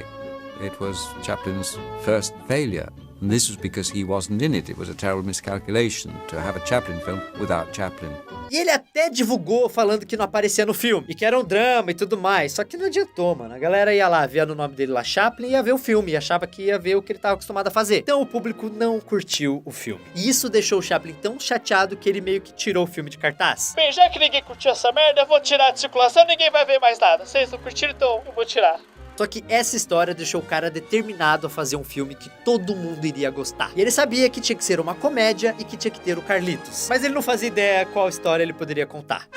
It was Chaplin's first failure. And this was because he wasn't in it. It was a terrible miscalculation to have a Chaplin film without Chaplin. E ele até divulgou falando que não aparecia no filme, e que era um drama e tudo mais, só que não adiantou, mano. A galera ia lá, via no nome dele lá Chaplin, ia ver o filme, e achava que ia ver o que ele estava acostumado a fazer. Então o público não curtiu o filme. E isso deixou o Chaplin tão chateado que ele meio que tirou o filme de cartaz. Bem, já que ninguém curtiu essa merda, eu vou tirar de circulação, ninguém vai ver mais nada. Vocês não curtiram, então eu vou tirar. Só que essa história deixou o cara determinado a fazer um filme que todo mundo iria gostar. E ele sabia que tinha que ser uma comédia e que tinha que ter o Carlitos. Mas ele não fazia ideia qual história ele poderia contar.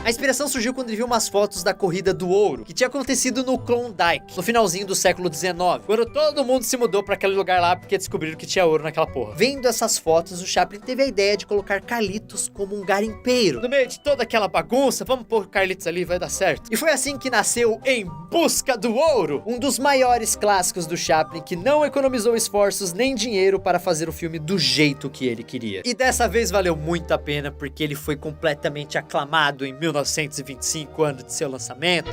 A inspiração surgiu quando ele viu umas fotos da Corrida do Ouro, que tinha acontecido no Klondike, no finalzinho do século XIX, quando todo mundo se mudou pra aquele lugar lá porque descobriram que tinha ouro naquela porra. Vendo essas fotos, o Chaplin teve a ideia de colocar Carlitos como um garimpeiro. No meio de toda aquela bagunça, vamos pôr o Carlitos ali, vai dar certo. E foi assim que nasceu Em Busca do Ouro, um dos maiores clássicos do Chaplin, que não economizou esforços nem dinheiro para fazer o filme do jeito que ele queria. E dessa vez valeu muito a pena, porque ele foi completamente aclamado em 1925, ano de seu lançamento.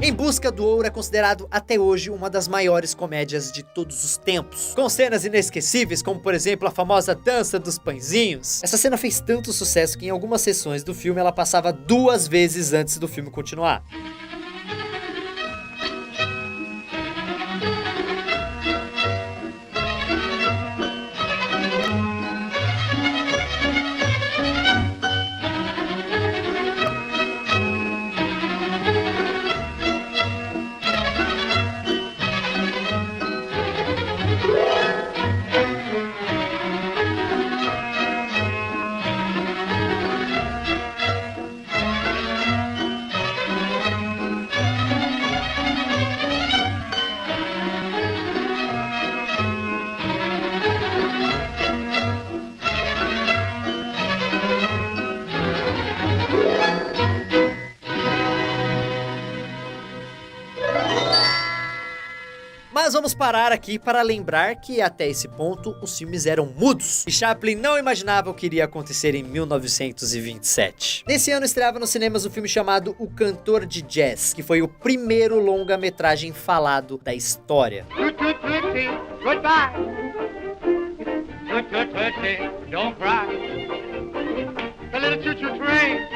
Em Busca do Ouro é considerado até hoje uma das maiores comédias de todos os tempos, com cenas inesquecíveis como, por exemplo, a famosa dança dos pãezinhos. Essa cena fez tanto sucesso que em algumas sessões do filme ela passava 2 vezes antes do filme continuar. Mas vamos parar aqui para lembrar que até esse ponto os filmes eram mudos. E Chaplin não imaginava o que iria acontecer em 1927. Nesse ano estreava nos cinemas um filme chamado O Cantor de Jazz, que foi o primeiro longa-metragem falado da história. Goodbye. Don't cry. The little choo-choo train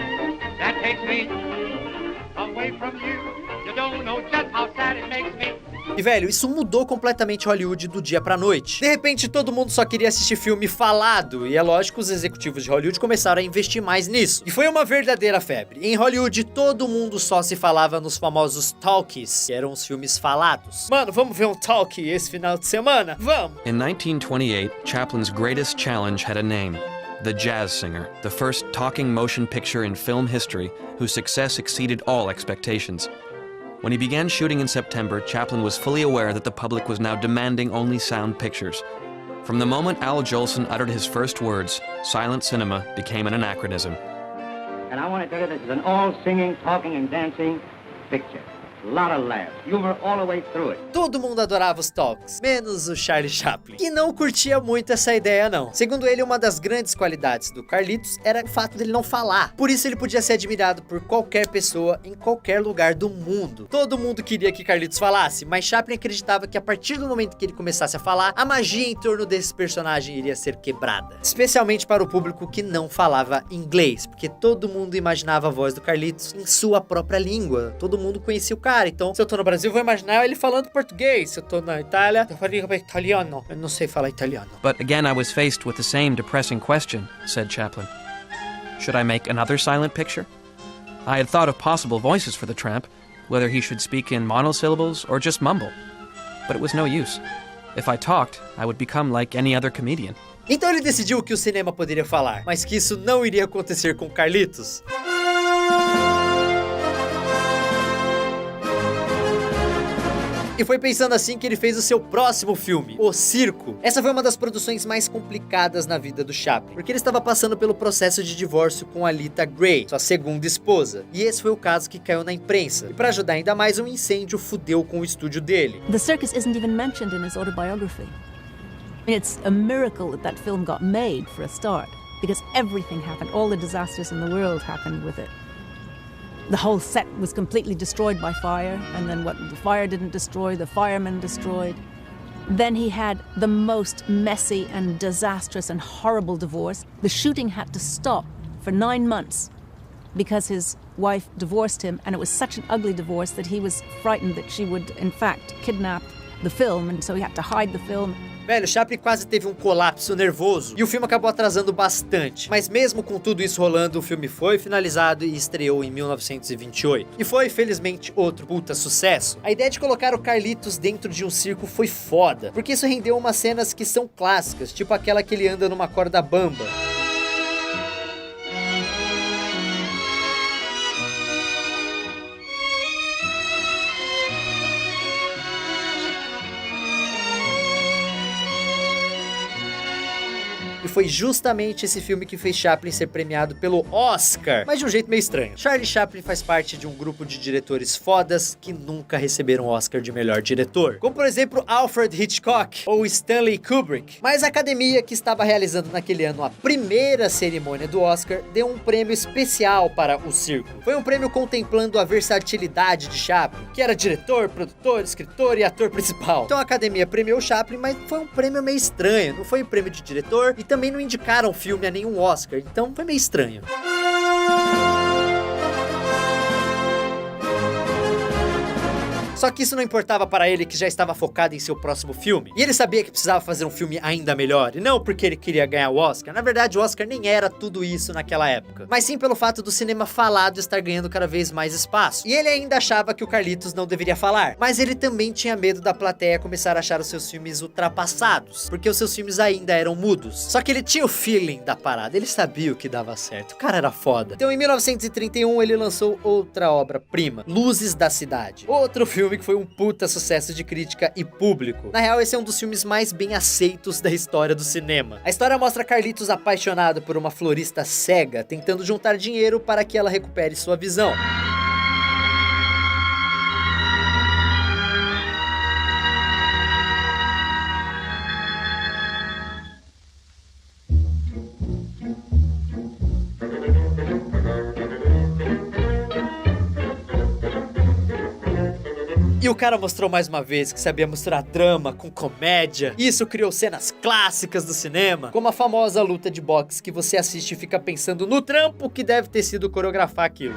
that takes me away from you. You don't know just how sad it makes me. E velho, isso mudou completamente Hollywood do dia pra noite. De repente todo mundo só queria assistir filme falado, e é lógico, os executivos de Hollywood começaram a investir mais nisso. E foi uma verdadeira febre. Em Hollywood todo mundo só se falava nos famosos talkies, que eram os filmes falados. Mano, vamos ver um talkie esse final de semana? Vamos! In 1928, Chaplin's greatest challenge had a name. The Jazz Singer, the first talking motion picture in film history whose success exceeded all expectations. When he began shooting in September, Chaplin was fully aware that the public was now demanding only sound pictures. From the moment Al Jolson uttered his first words, silent cinema became an anachronism. And I want to tell you, this is an all-singing, talking, and dancing picture. A lot of laughs, humor all the way through it. Todo mundo adorava os talks, menos o Charlie Chaplin, que não curtia muito essa ideia não. Segundo ele, uma das grandes qualidades do Carlitos era o fato dele não falar. Por isso ele podia ser admirado por qualquer pessoa em qualquer lugar do mundo. Todo mundo queria que Carlitos falasse, mas Chaplin acreditava que a partir do momento que ele começasse a falar, a magia em torno desse personagem iria ser quebrada. Especialmente para o público que não falava inglês, porque todo mundo imaginava a voz do Carlitos em sua própria língua. Todo mundo conhecia o cara. Então, se eu tô no Brasil, eu vou imaginar ele falando português. Se eu tô na Itália, eu falo italiano. Eu não sei falar italiano. But again, I was faced with the same depressing question, said Chaplin. Should I make another silent picture? I had thought of possible voices for the tramp, whether he should speak in monosyllables or just mumble. But it was no use. If I talked, I would become like any other comedian. Então ele decidiu que o cinema poderia falar, mas que isso não iria acontecer com Carlitos. E foi pensando assim que ele fez o seu próximo filme, O Circo. Essa foi uma das produções mais complicadas na vida do Chaplin, porque ele estava passando pelo processo de divórcio com a Lita Grey, sua segunda esposa. E esse foi o caso que caiu na imprensa. E para ajudar ainda mais, um incêndio fudeu com o estúdio dele. The circus isn't even mentioned in his autobiography. I mean, it's a miracle that that film got made for a start, because everything happened, all the disasters in the world happened with it. The whole set was completely destroyed by fire, and then what the fire didn't destroy, the firemen destroyed. Then he had the most messy and disastrous and horrible divorce. The shooting had to stop for 9 months because his wife divorced him, and it was such an ugly divorce that he was frightened that she would, in fact, kidnap the film, and so he had to hide the film. Velho, Chaplin quase teve um colapso nervoso e o filme acabou atrasando bastante. Mas mesmo com tudo isso rolando, o filme foi finalizado e estreou em 1928. E foi, felizmente, outro puta sucesso. A ideia de colocar o Carlitos dentro de um circo foi foda, porque isso rendeu umas cenas que são clássicas, tipo aquela que ele anda numa corda bamba. E foi justamente esse filme que fez Chaplin ser premiado pelo Oscar, mas de um jeito meio estranho. Charlie Chaplin faz parte de um grupo de diretores fodas que nunca receberam o Oscar de melhor diretor, como por exemplo Alfred Hitchcock ou Stanley Kubrick. Mas a academia, que estava realizando naquele ano a primeira cerimônia do Oscar, deu um prêmio especial para O Circo. Foi um prêmio contemplando a versatilidade de Chaplin, que era diretor, produtor, escritor e ator principal. Então a academia premiou Chaplin, mas foi um prêmio meio estranho. Não foi um prêmio de diretor e também não indicaram o filme a nenhum Oscar, então foi meio estranho. Só que isso não importava para ele, que já estava focado em seu próximo filme. E ele sabia que precisava fazer um filme ainda melhor, e não porque ele queria ganhar o Oscar. Na verdade, o Oscar nem era tudo isso naquela época, mas sim pelo fato do cinema falado estar ganhando cada vez mais espaço. E ele ainda achava que o Carlitos não deveria falar, mas ele também tinha medo da plateia começar a achar os seus filmes ultrapassados, porque os seus filmes ainda eram mudos. Só que ele tinha o feeling da parada, ele sabia o que dava certo, o cara era foda. Então em 1931 ele lançou outra obra-prima, Luzes da Cidade. Outro filme que foi um puta sucesso de crítica e público. Na real, esse é um dos filmes mais bem aceitos da história do cinema. A história mostra Carlitos apaixonado por uma florista cega, tentando juntar dinheiro para que ela recupere sua visão. E o cara mostrou mais uma vez que sabia misturar drama com comédia. Isso criou cenas clássicas do cinema, como a famosa luta de boxe que você assiste e fica pensando no trampo que deve ter sido coreografar aquilo.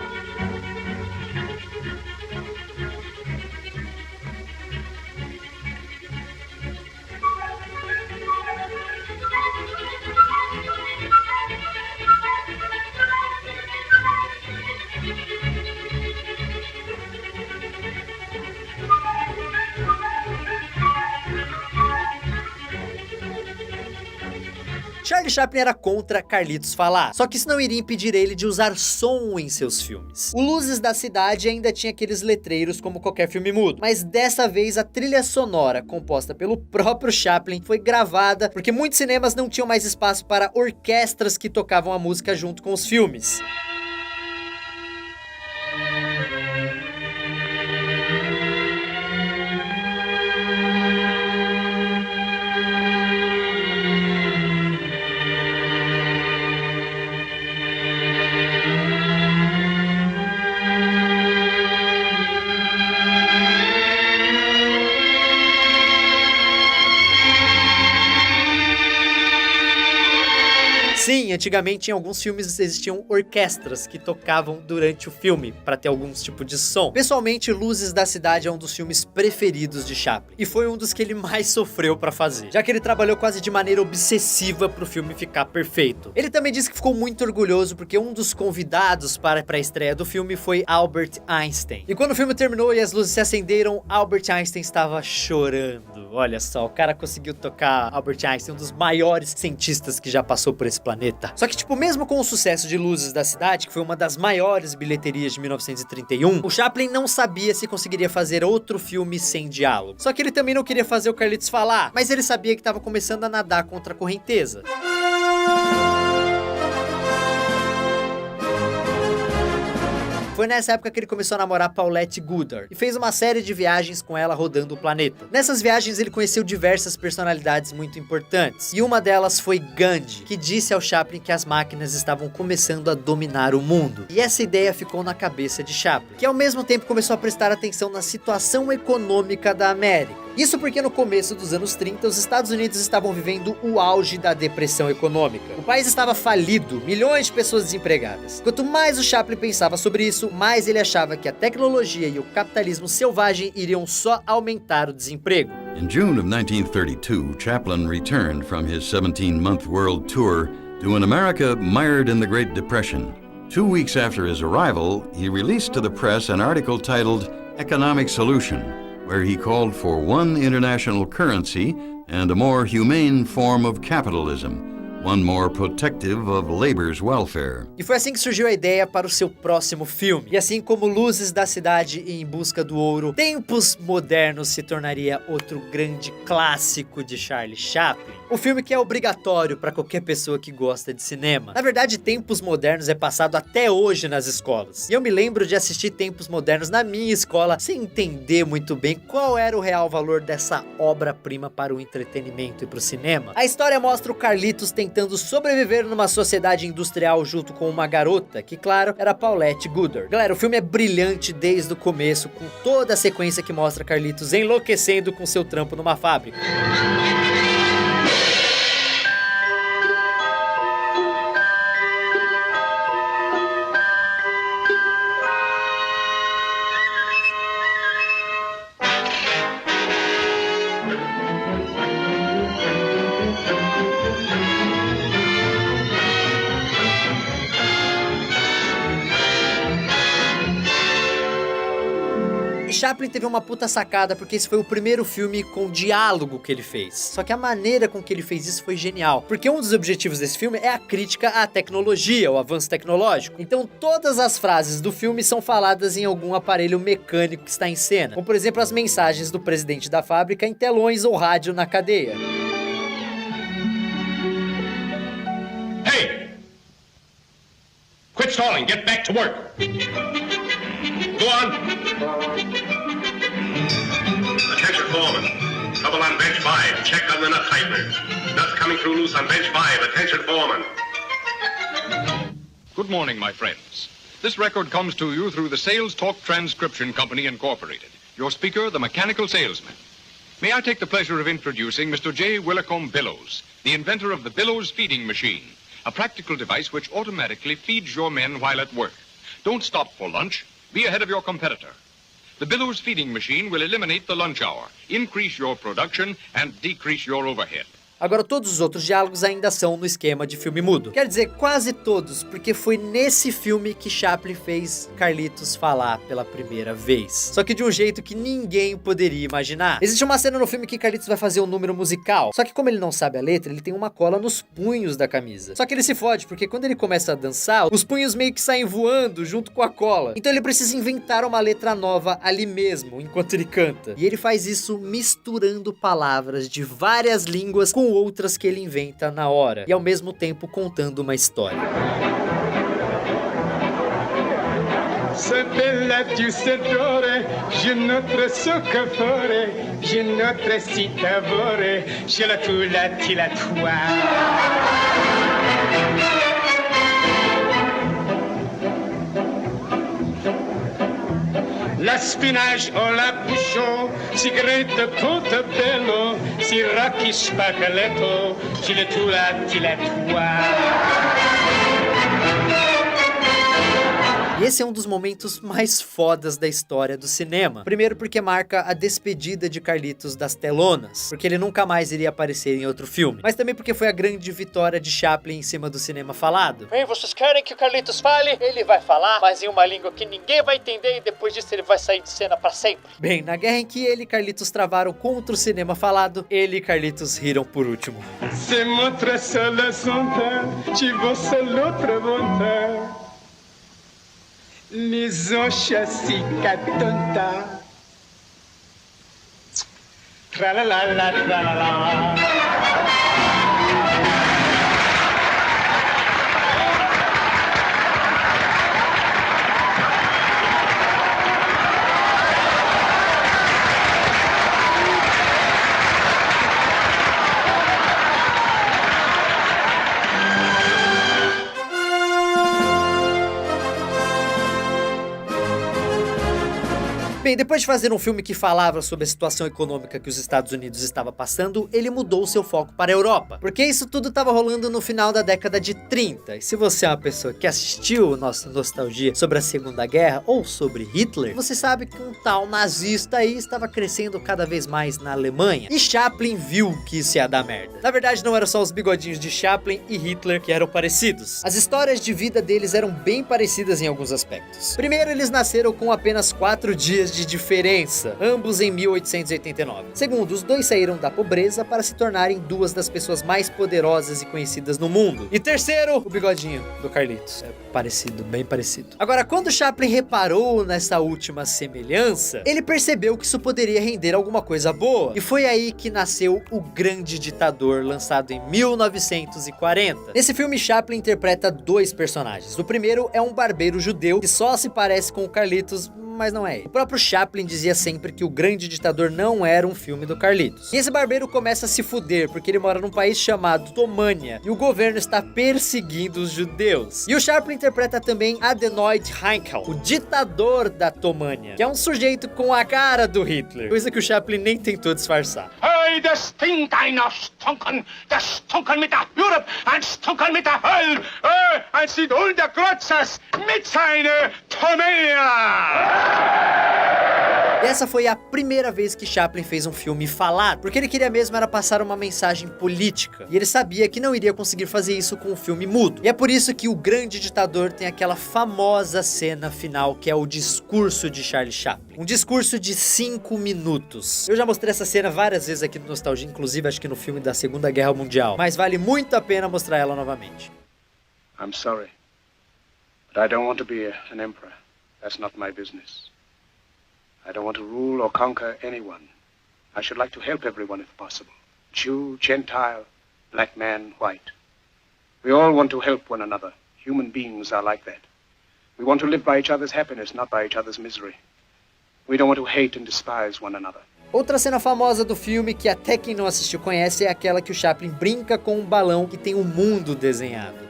Charlie Chaplin era contra Carlitos falar, só que isso não iria impedir ele de usar som em seus filmes. O Luzes da Cidade ainda tinha aqueles letreiros como qualquer filme mudo, mas dessa vez a trilha sonora, composta pelo próprio Chaplin, foi gravada porque muitos cinemas não tinham mais espaço para orquestras que tocavam a música junto com os filmes. Sim, antigamente em alguns filmes existiam orquestras que tocavam durante o filme para ter algum tipo de som. Pessoalmente, Luzes da Cidade é um dos filmes preferidos de Chaplin e foi um dos que ele mais sofreu para fazer, já que ele trabalhou quase de maneira obsessiva pro filme ficar perfeito. Ele também disse que ficou muito orgulhoso porque um dos convidados para a pré-estreia do filme foi Albert Einstein. E quando o filme terminou e as luzes se acenderam, Albert Einstein estava chorando. Olha só, o cara conseguiu tocar Albert Einstein, um dos maiores cientistas que já passou por esse planeta. Só que, tipo, mesmo com o sucesso de Luzes da Cidade, que foi uma das maiores bilheterias de 1931, o Chaplin não sabia se conseguiria fazer outro filme sem diálogo. Só que ele também não queria fazer o Carlitos falar, mas ele sabia que estava começando a nadar contra a correnteza. Foi nessa época que ele começou a namorar Paulette Goddard e fez uma série de viagens com ela rodando o planeta. Nessas viagens ele conheceu diversas personalidades muito importantes, e uma delas foi Gandhi, que disse ao Chaplin que as máquinas estavam começando a dominar o mundo. E essa ideia ficou na cabeça de Chaplin, que ao mesmo tempo começou a prestar atenção na situação econômica da América. Isso porque no começo dos anos 30, os Estados Unidos estavam vivendo o auge da depressão econômica. O país estava falido, milhões de pessoas desempregadas. Quanto mais o Chaplin pensava sobre isso, mais ele achava que a tecnologia e o capitalismo selvagem iriam só aumentar o desemprego. In June of 1932, Chaplin returned from his 17-month world tour to an America mired in the Great Depression. 2 weeks after his arrival, he released to the press an article titled Economic Solution, where he called for one international currency and a more humane form of capitalism, one more protective of labor's welfare. E foi assim que surgiu a ideia para o seu próximo filme. E assim como Luzes da Cidade e Em Busca do Ouro, Tempos Modernos se tornaria outro grande clássico de Charlie Chaplin. O filme que é obrigatório para qualquer pessoa que gosta de cinema. Na verdade, Tempos Modernos é passado até hoje nas escolas. E eu me lembro de assistir Tempos Modernos na minha escola sem entender muito bem qual era o real valor dessa obra-prima para o entretenimento e para o cinema. A história mostra o Carlitos tentando sobreviver numa sociedade industrial junto com uma garota, que claro, era Paulette Goddard. Galera, o filme é brilhante desde o começo, com toda a sequência que mostra Carlitos enlouquecendo com seu trampo numa fábrica. Chaplin teve uma puta sacada porque esse foi o primeiro filme com diálogo que ele fez. Só que a maneira com que ele fez isso foi genial, porque um dos objetivos desse filme é a crítica à tecnologia, ao avanço tecnológico. Então todas as frases do filme são faladas em algum aparelho mecânico que está em cena, como por exemplo as mensagens do presidente da fábrica em telões ou rádio na cadeia. Hey! Quit stalling, get back to work. Go on. Attention, foreman. Trouble on bench 5. Check on the nut tightener. Nuts coming through loose on bench 5. Attention, foreman. Good morning, my friends. This record comes to you through the Sales Talk Transcription Company, Incorporated. Your speaker, the mechanical salesman. May I take the pleasure of introducing Mr. J. Willicombe Billows, the inventor of the Billows feeding machine, a practical device which automatically feeds your men while at work. Don't stop for lunch. Be ahead of your competitor. The Billows feeding machine will eliminate the lunch hour, increase your production, and decrease your overhead. Agora, todos os outros diálogos ainda são no esquema de filme mudo. Quer dizer, quase todos, porque foi nesse filme que Chaplin fez Carlitos falar pela primeira vez. Só que de um jeito que ninguém poderia imaginar. Existe uma cena no filme que Carlitos vai fazer um número musical, só que como ele não sabe a letra, ele tem uma cola nos punhos da camisa. Só que ele se fode, porque quando ele começa a dançar, os punhos meio que saem voando junto com a cola. Então ele precisa inventar uma letra nova ali mesmo, enquanto ele canta. E ele faz isso misturando palavras de várias línguas com outras que ele inventa na hora, e ao mesmo tempo contando uma história. Ce bel adieu, ce d'ore, je notre soccafore, je notre citavore, je la tula La spinach o la bouchon, si grete Portobello, si Rocky Spaghetto, si le tula E esse é um dos momentos mais fodas da história do cinema. Primeiro porque marca a despedida de Carlitos das telonas, porque ele nunca mais iria aparecer em outro filme. Mas também porque foi a grande vitória de Chaplin em cima do cinema falado. Bem, vocês querem que o Carlitos fale? Ele vai falar, mas em uma língua que ninguém vai entender e depois disso ele vai sair de cena pra sempre. Bem, na guerra em que ele e Carlitos travaram contra o cinema falado, ele e Carlitos riram por último. C'est notre seule sonde, tu vas seul l'autre volta. Les chassis tonta. Tra-la-la-la, tra-la-la. Bem, depois de fazer um filme que falava sobre a situação econômica que os Estados Unidos estava passando, ele mudou seu foco para a Europa, porque isso tudo estava rolando no final da década de 30. E se você é uma pessoa que assistiu nossa nostalgia sobre a Segunda Guerra ou sobre Hitler, você sabe que um tal nazista aí estava crescendo cada vez mais na Alemanha. E Chaplin viu que isso ia dar merda. Na verdade, não eram só os bigodinhos de Chaplin e Hitler que eram parecidos. As histórias de vida deles eram bem parecidas em alguns aspectos. Primeiro, eles nasceram com apenas 4 dias de diferença, ambos em 1889. Segundo, os dois saíram da pobreza para se tornarem duas das pessoas mais poderosas e conhecidas no mundo. E terceiro, o bigodinho do Carlitos. É parecido, bem parecido. Agora, quando Chaplin reparou nessa última semelhança, ele percebeu que isso poderia render alguma coisa boa. E foi aí que nasceu O Grande Ditador, lançado em 1940. Nesse filme, Chaplin interpreta 2 personagens. O primeiro é um barbeiro judeu que só se parece com o Carlitos, mas não é ele. O próprio Chaplin dizia sempre que O Grande Ditador não era um filme do Carlitos. E esse barbeiro começa a se fuder, porque ele mora num país chamado Tomânia, e o governo está perseguindo os judeus. E o Chaplin interpreta também Adenoid Heinkel, o ditador da Tomânia, que é um sujeito com a cara do Hitler, coisa que o Chaplin nem tentou disfarçar. Hey, das stinkt einer stunken, das stunken mit der Europe, ein stunken mit der Hölle, ein sieht unter Krotzers mit seiner Tomania. E essa foi a primeira vez que Chaplin fez um filme falado, porque ele queria mesmo era passar uma mensagem política, e ele sabia que não iria conseguir fazer isso com um filme mudo. E é por isso que O Grande Ditador tem aquela famosa cena final, que é o discurso de Charlie Chaplin. Um discurso de 5 minutos. Eu já mostrei essa cena várias vezes aqui no Nostalgia, inclusive acho que no filme da Segunda Guerra Mundial, mas vale muito a pena mostrar ela novamente. I'm sorry, but I don't want to be an emperor. That's not my business. I don't want to rule or conquer anyone. I should like to help everyone if possible. Jew, Gentile, black man, white. We all want to help one another. Human beings are like that. We want to live by each other's happiness, not by each other's misery. We don't want to hate and despise one another. Outra cena famosa do filme, que até quem não assistiu conhece, é aquela que o Chaplin brinca com um balão que tem um mundo desenhado.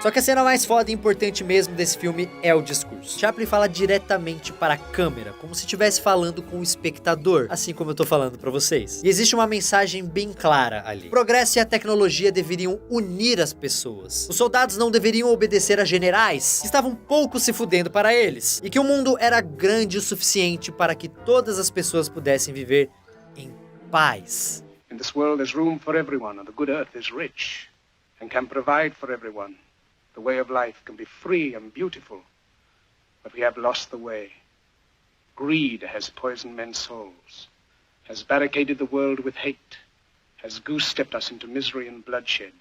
Só que a cena mais foda e importante mesmo desse filme é o discurso. Chaplin fala diretamente para a câmera, como se estivesse falando com o espectador, assim como eu tô falando pra vocês. E existe uma mensagem bem clara ali. O progresso e a tecnologia deveriam unir as pessoas. Os soldados não deveriam obedecer a generais que estavam pouco se fudendo para eles. E que o mundo era grande o suficiente para que todas as pessoas pudessem viver em paz. In this world there's room for everyone, and the good earth is rich and can provide for everyone. The way of life can be free and beautiful, but we have lost the way. Greed has poisoned men's souls, has barricaded the world with hate, has goose-stepped us into misery and bloodshed.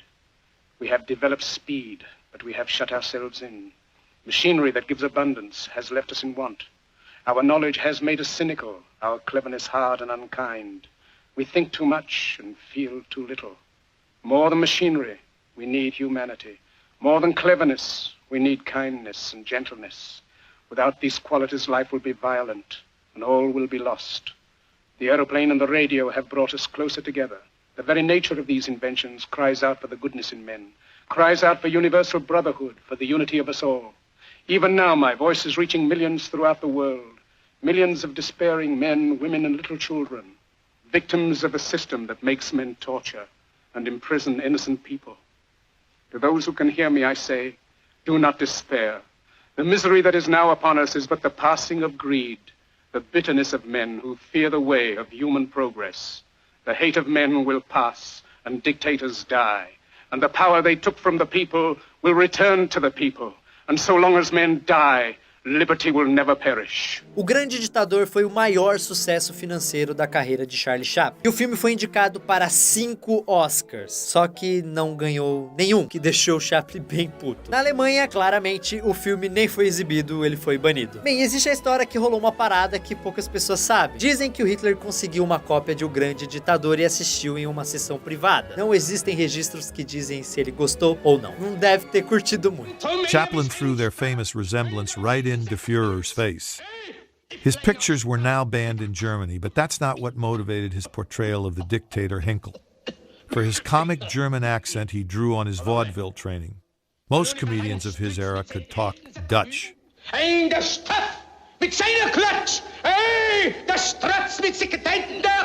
We have developed speed, but we have shut ourselves in. Machinery that gives abundance has left us in want. Our knowledge has made us cynical, our cleverness hard and unkind. We think too much and feel too little. More than machinery, we need humanity. More than cleverness, we need kindness and gentleness. Without these qualities, life will be violent, and all will be lost. The aeroplane and the radio have brought us closer together. The very nature of these inventions cries out for the goodness in men, cries out for universal brotherhood, for the unity of us all. Even now, my voice is reaching millions throughout the world, millions of despairing men, women, and little children, victims of a system that makes men torture and imprison innocent people. To those who can hear me, I say, do not despair. The misery that is now upon us is but the passing of greed, the bitterness of men who fear the way of human progress. The hate of men will pass, and dictators die, and the power they took from the people will return to the people. And so long as men die, liberty will never perish. O Grande Ditador foi o maior sucesso financeiro da carreira de Charlie Chaplin. E o filme foi indicado para 5 Oscars, só que não ganhou nenhum, que deixou o Chaplin bem puto. Na Alemanha, claramente, o filme nem foi exibido, ele foi banido. Bem, existe a história que rolou uma parada que poucas pessoas sabem. Dizem que o Hitler conseguiu uma cópia de O Grande Ditador e assistiu em uma sessão privada. Não existem registros que dizem se ele gostou ou não. Não deve ter curtido muito. Chaplin threw their famous resemblance right into Führer's face. His pictures were now banned in Germany, but that's not what motivated his portrayal of the dictator Hinckel. For his comic German accent, he drew on his vaudeville training. Most comedians of his era could talk Dutch.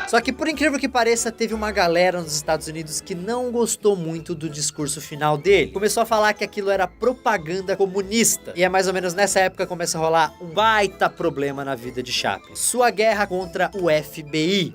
Só que, por incrível que pareça, teve uma galera nos Estados Unidos que não gostou muito do discurso final dele. Começou a falar que aquilo era propaganda comunista. E é mais ou menos nessa época que começa a rolar um baita problema na vida de Chaplin. Sua guerra contra o FBI.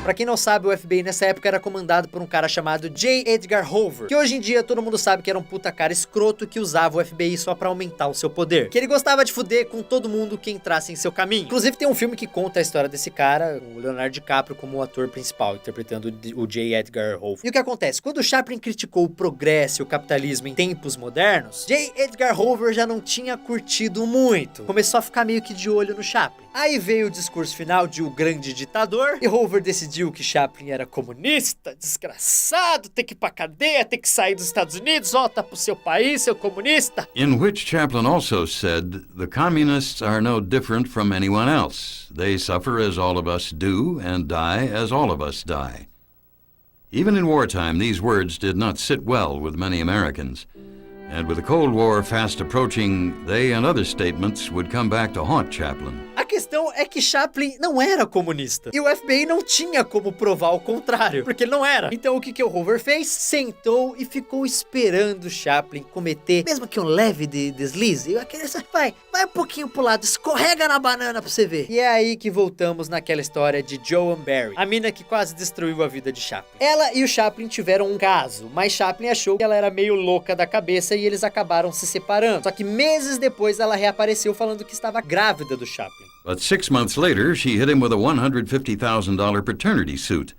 Pra quem não sabe, o FBI nessa época era comandado por um cara chamado J. Edgar Hoover, que hoje em dia todo mundo sabe que era um puta cara escroto que usava o FBI só pra aumentar o seu poder. Que ele gostava de fuder com todo mundo que entrasse em seu caminho. Inclusive tem um filme que conta a história desse cara, o Leonardo DiCaprio como o ator principal, interpretando o J. Edgar Hoover. E o que acontece? Quando Chaplin criticou o progresso e o capitalismo em tempos modernos, J. Edgar Hoover já não tinha curtido muito. Começou a ficar meio que de olho no Chaplin. Aí veio o discurso final de O Grande Ditador e Hoover decidiu que Chaplin era comunista, desgraçado, tem que ir pra cadeia, tem que sair dos Estados Unidos, volta pro seu país, seu comunista. In which Chaplin also said, the communists are no different from anyone else. They suffer as all of us do and die as all of us die. Even in wartime, these words did not sit well with many Americans. And with the Cold War fast approaching, they and other statements would come back to haunt Chaplin. A questão é que Chaplin não era comunista. E o FBI não tinha como provar o contrário, porque ele não era. Então o que o Hoover fez? Sentou e ficou esperando Chaplin cometer, mesmo que um leve deslize. Vai um pouquinho pro lado, escorrega na banana pra você ver. E é aí que voltamos naquela história de Joan Barry, a mina que quase destruiu a vida de Chaplin. Ela e o Chaplin tiveram um caso, mas Chaplin achou que ela era meio louca da cabeça e eles acabaram se separando. Só que meses depois ela reapareceu falando que estava grávida do Chaplin. But 6 months later, she hit him with a $150,000 paternity suit,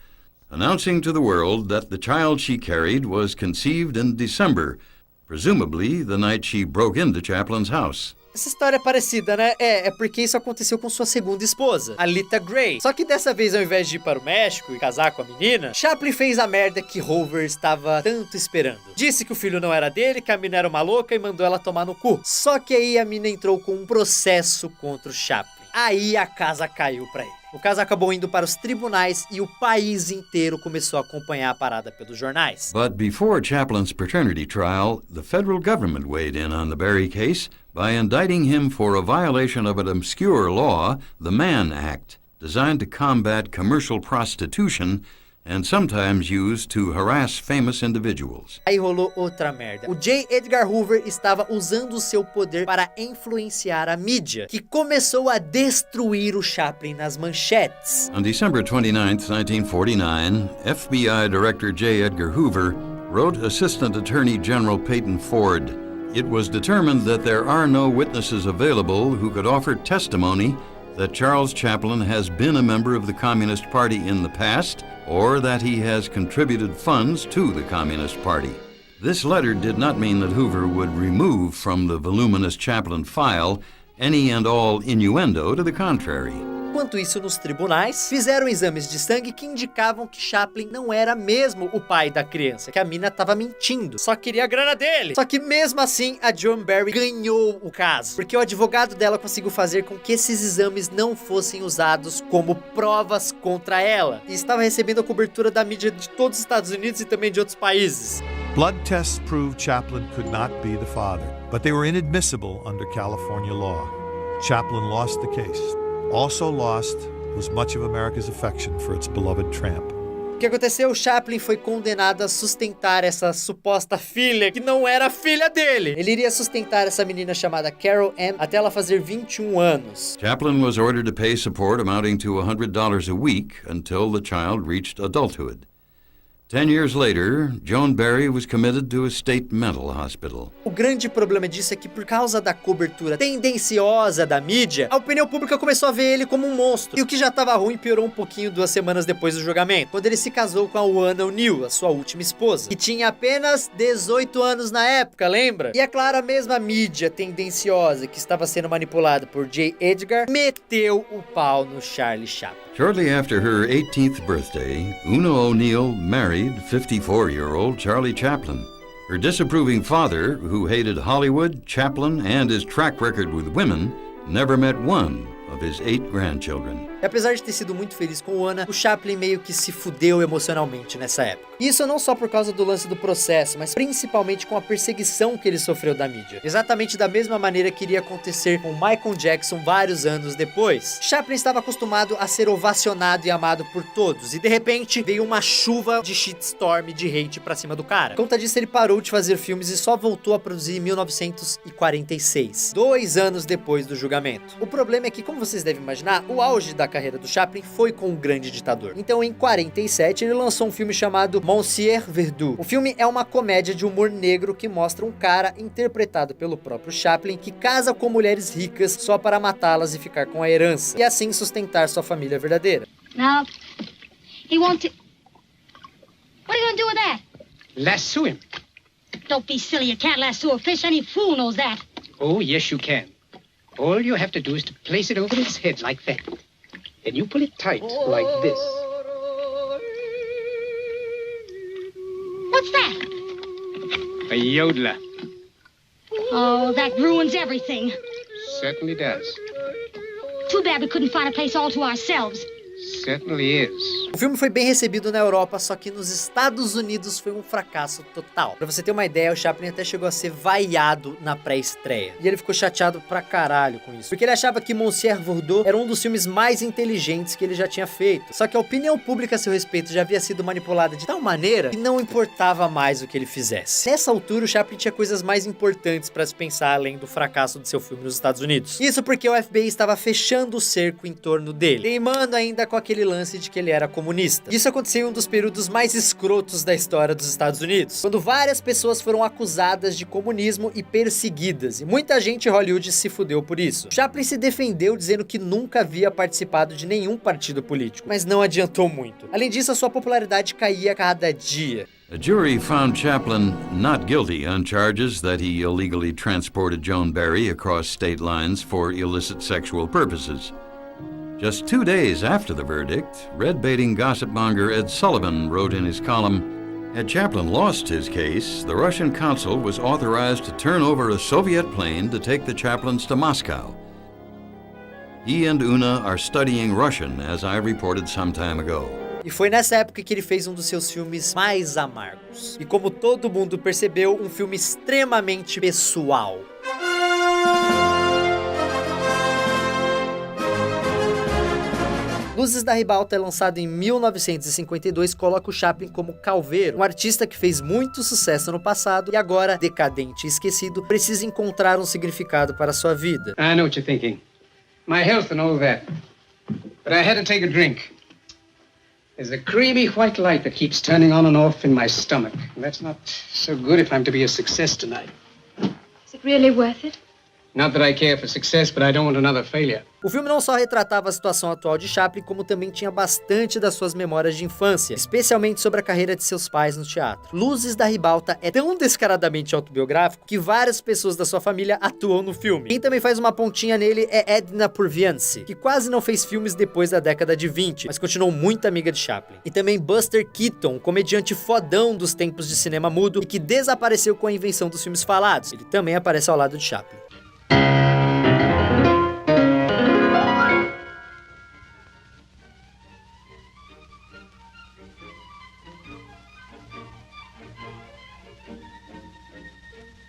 announcing to the world that the child she carried was conceived in December, presumably the night she broke into Chaplin's house. Essa história é parecida, né? É porque isso aconteceu com sua segunda esposa, a Lita Gray. Só que dessa vez, ao invés de ir para o México e casar com a menina, Chaplin fez a merda que Hoover estava tanto esperando. Disse que o filho não era dele, que a mina era uma louca e mandou ela tomar no cu. Só que aí a mina entrou com um processo contra o Chaplin. Aí a casa caiu pra ele. O caso acabou indo para os tribunais e o país inteiro começou a acompanhar a parada pelos jornais. But before Chaplin's paternity trial, the federal government weighed in on the Berry case by indicting him for a violation of an obscure law, the Mann Act, designed to combat commercial prostitution and sometimes used to harass famous individuals. Aí rolou outra merda. O J. Edgar Hoover estava usando o seu poder para influenciar a mídia, que começou a destruir o Chaplin nas manchetes. On December 29, 1949, FBI Director J. Edgar Hoover wrote Assistant Attorney General Peyton Ford, "It was determined that there are no witnesses available who could offer testimony that Charles Chaplin has been a member of the Communist Party in the past or that he has contributed funds to the Communist Party." This letter did not mean that Hoover would remove from the voluminous Chaplin file any and all innuendo to the contrary. Enquanto isso, nos tribunais, fizeram exames de sangue que indicavam que Chaplin não era mesmo o pai da criança, que a mina tava mentindo, só queria a grana dele. Só que mesmo assim, a Joan Berry ganhou o caso, porque o advogado dela conseguiu fazer com que esses exames não fossem usados como provas contra ela, e estava recebendo a cobertura da mídia de todos os Estados Unidos e também de outros países. Blood tests proved Chaplin could not be the father, but they were inadmissible under California law. Chaplin lost the case. Also lost was much of America's affection for its beloved tramp. O que aconteceu? O Chaplin foi condenado a sustentar essa suposta filha, que não era filha dele. Ele iria sustentar essa menina chamada Carol Ann até ela fazer 21 anos. Chaplin was ordered to pay support amounting to $100 a week until the child reached adulthood. 10 years later, Joan Berry was committed to a state mental hospital. O grande problema disso é que, por causa da cobertura tendenciosa da mídia, a opinião pública começou a ver ele como um monstro. E o que já estava ruim piorou um pouquinho 2 semanas depois do julgamento, quando ele se casou com a Oana O'Neill, a sua última esposa, que tinha apenas 18 anos na época, lembra? E é claro, a mesma mídia tendenciosa que estava sendo manipulada por J. Edgar meteu o pau no Charlie Chaplin. Shortly after her 18th birthday, Una O'Neill married 54-year-old Charlie Chaplin. Her disapproving father, who hated Hollywood, Chaplin, and his track record with women, never met one of his 8 grandchildren. E apesar de ter sido muito feliz com o Ana, o Chaplin meio que se fudeu emocionalmente nessa época. E isso não só por causa do lance do processo, mas principalmente com a perseguição que ele sofreu da mídia. Exatamente da mesma maneira que iria acontecer com Michael Jackson vários anos depois. Chaplin estava acostumado a ser ovacionado e amado por todos, e de repente veio uma chuva de shitstorm, de hate pra cima do cara. Por conta disso, ele parou de fazer filmes e só voltou a produzir em 1946, 2 anos depois do julgamento. O problema é que, como vocês devem imaginar, o auge da carreira do Chaplin foi com o grande ditador. Então, em 47, ele lançou um filme chamado Monsieur Verdoux. O filme é uma comédia de humor negro que mostra um cara, interpretado pelo próprio Chaplin, que casa com mulheres ricas só para matá-las e ficar com a herança, e assim sustentar sua família verdadeira. Now, he wants to... What are you going to do with that? Lasso him. Don't be silly. You can't lasso a fish. Any fool knows that. Oh, yes, you can. All you have to do is to place it over its head like that. Then you pull it tight like this. What's that? A yodeler. Oh, that ruins everything. Certainly does. Too bad we couldn't find a place all to ourselves. Certainly is. O filme foi bem recebido na Europa, só que nos Estados Unidos foi um fracasso total. Pra você ter uma ideia, o Chaplin até chegou a ser vaiado na pré-estreia. E ele ficou chateado pra caralho com isso, porque ele achava que Monsieur Verdoux era um dos filmes mais inteligentes que ele já tinha feito. Só que a opinião pública a seu respeito já havia sido manipulada de tal maneira que não importava mais o que ele fizesse. Nessa altura, o Chaplin tinha coisas mais importantes pra se pensar além do fracasso de seu filme nos Estados Unidos. Isso porque o FBI estava fechando o cerco em torno dele, teimando ainda com aquele lance de que ele era comunista. Isso aconteceu em um dos períodos mais escrotos da história dos Estados Unidos, quando várias pessoas foram acusadas de comunismo e perseguidas, e muita gente em Hollywood se fudeu por isso. Chaplin se defendeu dizendo que nunca havia participado de nenhum partido político, mas não adiantou muito. Além disso, a sua popularidade caía a cada dia. A jury found Chaplin not guilty on charges that he illegally transported Joan Berry across state lines for illicit sexual purposes. Just 2 days after the verdict, red-baiting gossip-monger Ed Sullivan wrote in his column, "Had Chaplin lost his case, the Russian consul was authorized to turn over a Soviet plane to take the Chaplins to Moscow." He and Una are studying Russian, as I reported some time ago. E foi nessa época que ele fez um dos seus filmes mais amargos. E como todo mundo percebeu, um filme extremamente pessoal. Luzes da Ribalta é lançado em 1952, coloca o Chaplin como calveiro, um artista que fez muito sucesso no passado e agora, decadente e esquecido, precisa encontrar um significado para a sua vida. I know what you're thinking. My health and all that. But I had to take a drink. There's a creamy white light that keeps turning on and off in my stomach. And that's not so good if I'm to be a success tonight. Is it really worth it? Not that I care for success, but I don't want another failure. O filme não só retratava a situação atual de Chaplin, como também tinha bastante das suas memórias de infância, especialmente sobre a carreira de seus pais no teatro. Luzes da Ribalta é tão descaradamente autobiográfico que várias pessoas da sua família atuam no filme. Quem também faz uma pontinha nele é Edna Purviance, que quase não fez filmes depois da década de 20, mas continuou muito amiga de Chaplin. E também Buster Keaton, um comediante fodão dos tempos de cinema mudo e que desapareceu com a invenção dos filmes falados. Ele também aparece ao lado de Chaplin.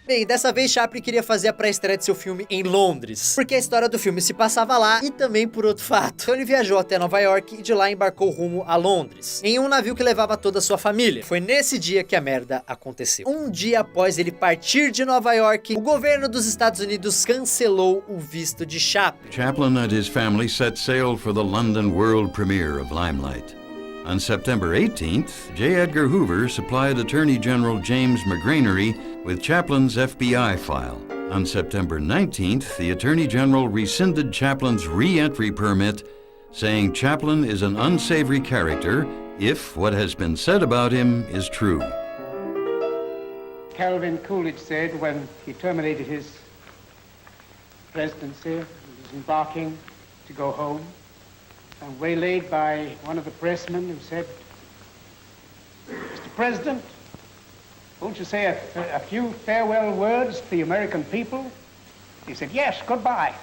Bem, dessa vez Chaplin queria fazer a pré-estreia de seu filme em Londres, porque a história do filme se passava lá e também por outro fato. Então ele viajou até Nova York e de lá embarcou rumo a Londres, em um navio que levava toda a sua família. Foi nesse dia que a merda aconteceu. Um dia após ele partir de Nova York, o governo dos Estados Unidos cancelou o visto de Chaplin. Chaplin and his family set sail for the London world premiere of Limelight. On September 18th, J. Edgar Hoover supplied Attorney General James McGranery with Chaplin's FBI file. On September 19th, the Attorney General rescinded Chaplin's re-entry permit, saying Chaplin is an unsavory character if what has been said about him is true. Calvin Coolidge said when he terminated his presidency, he was embarking to go home, and waylaid by one of the pressmen who said, "Mr. President, won't you say a few farewell words to the American people?" He said, "Yes, goodbye."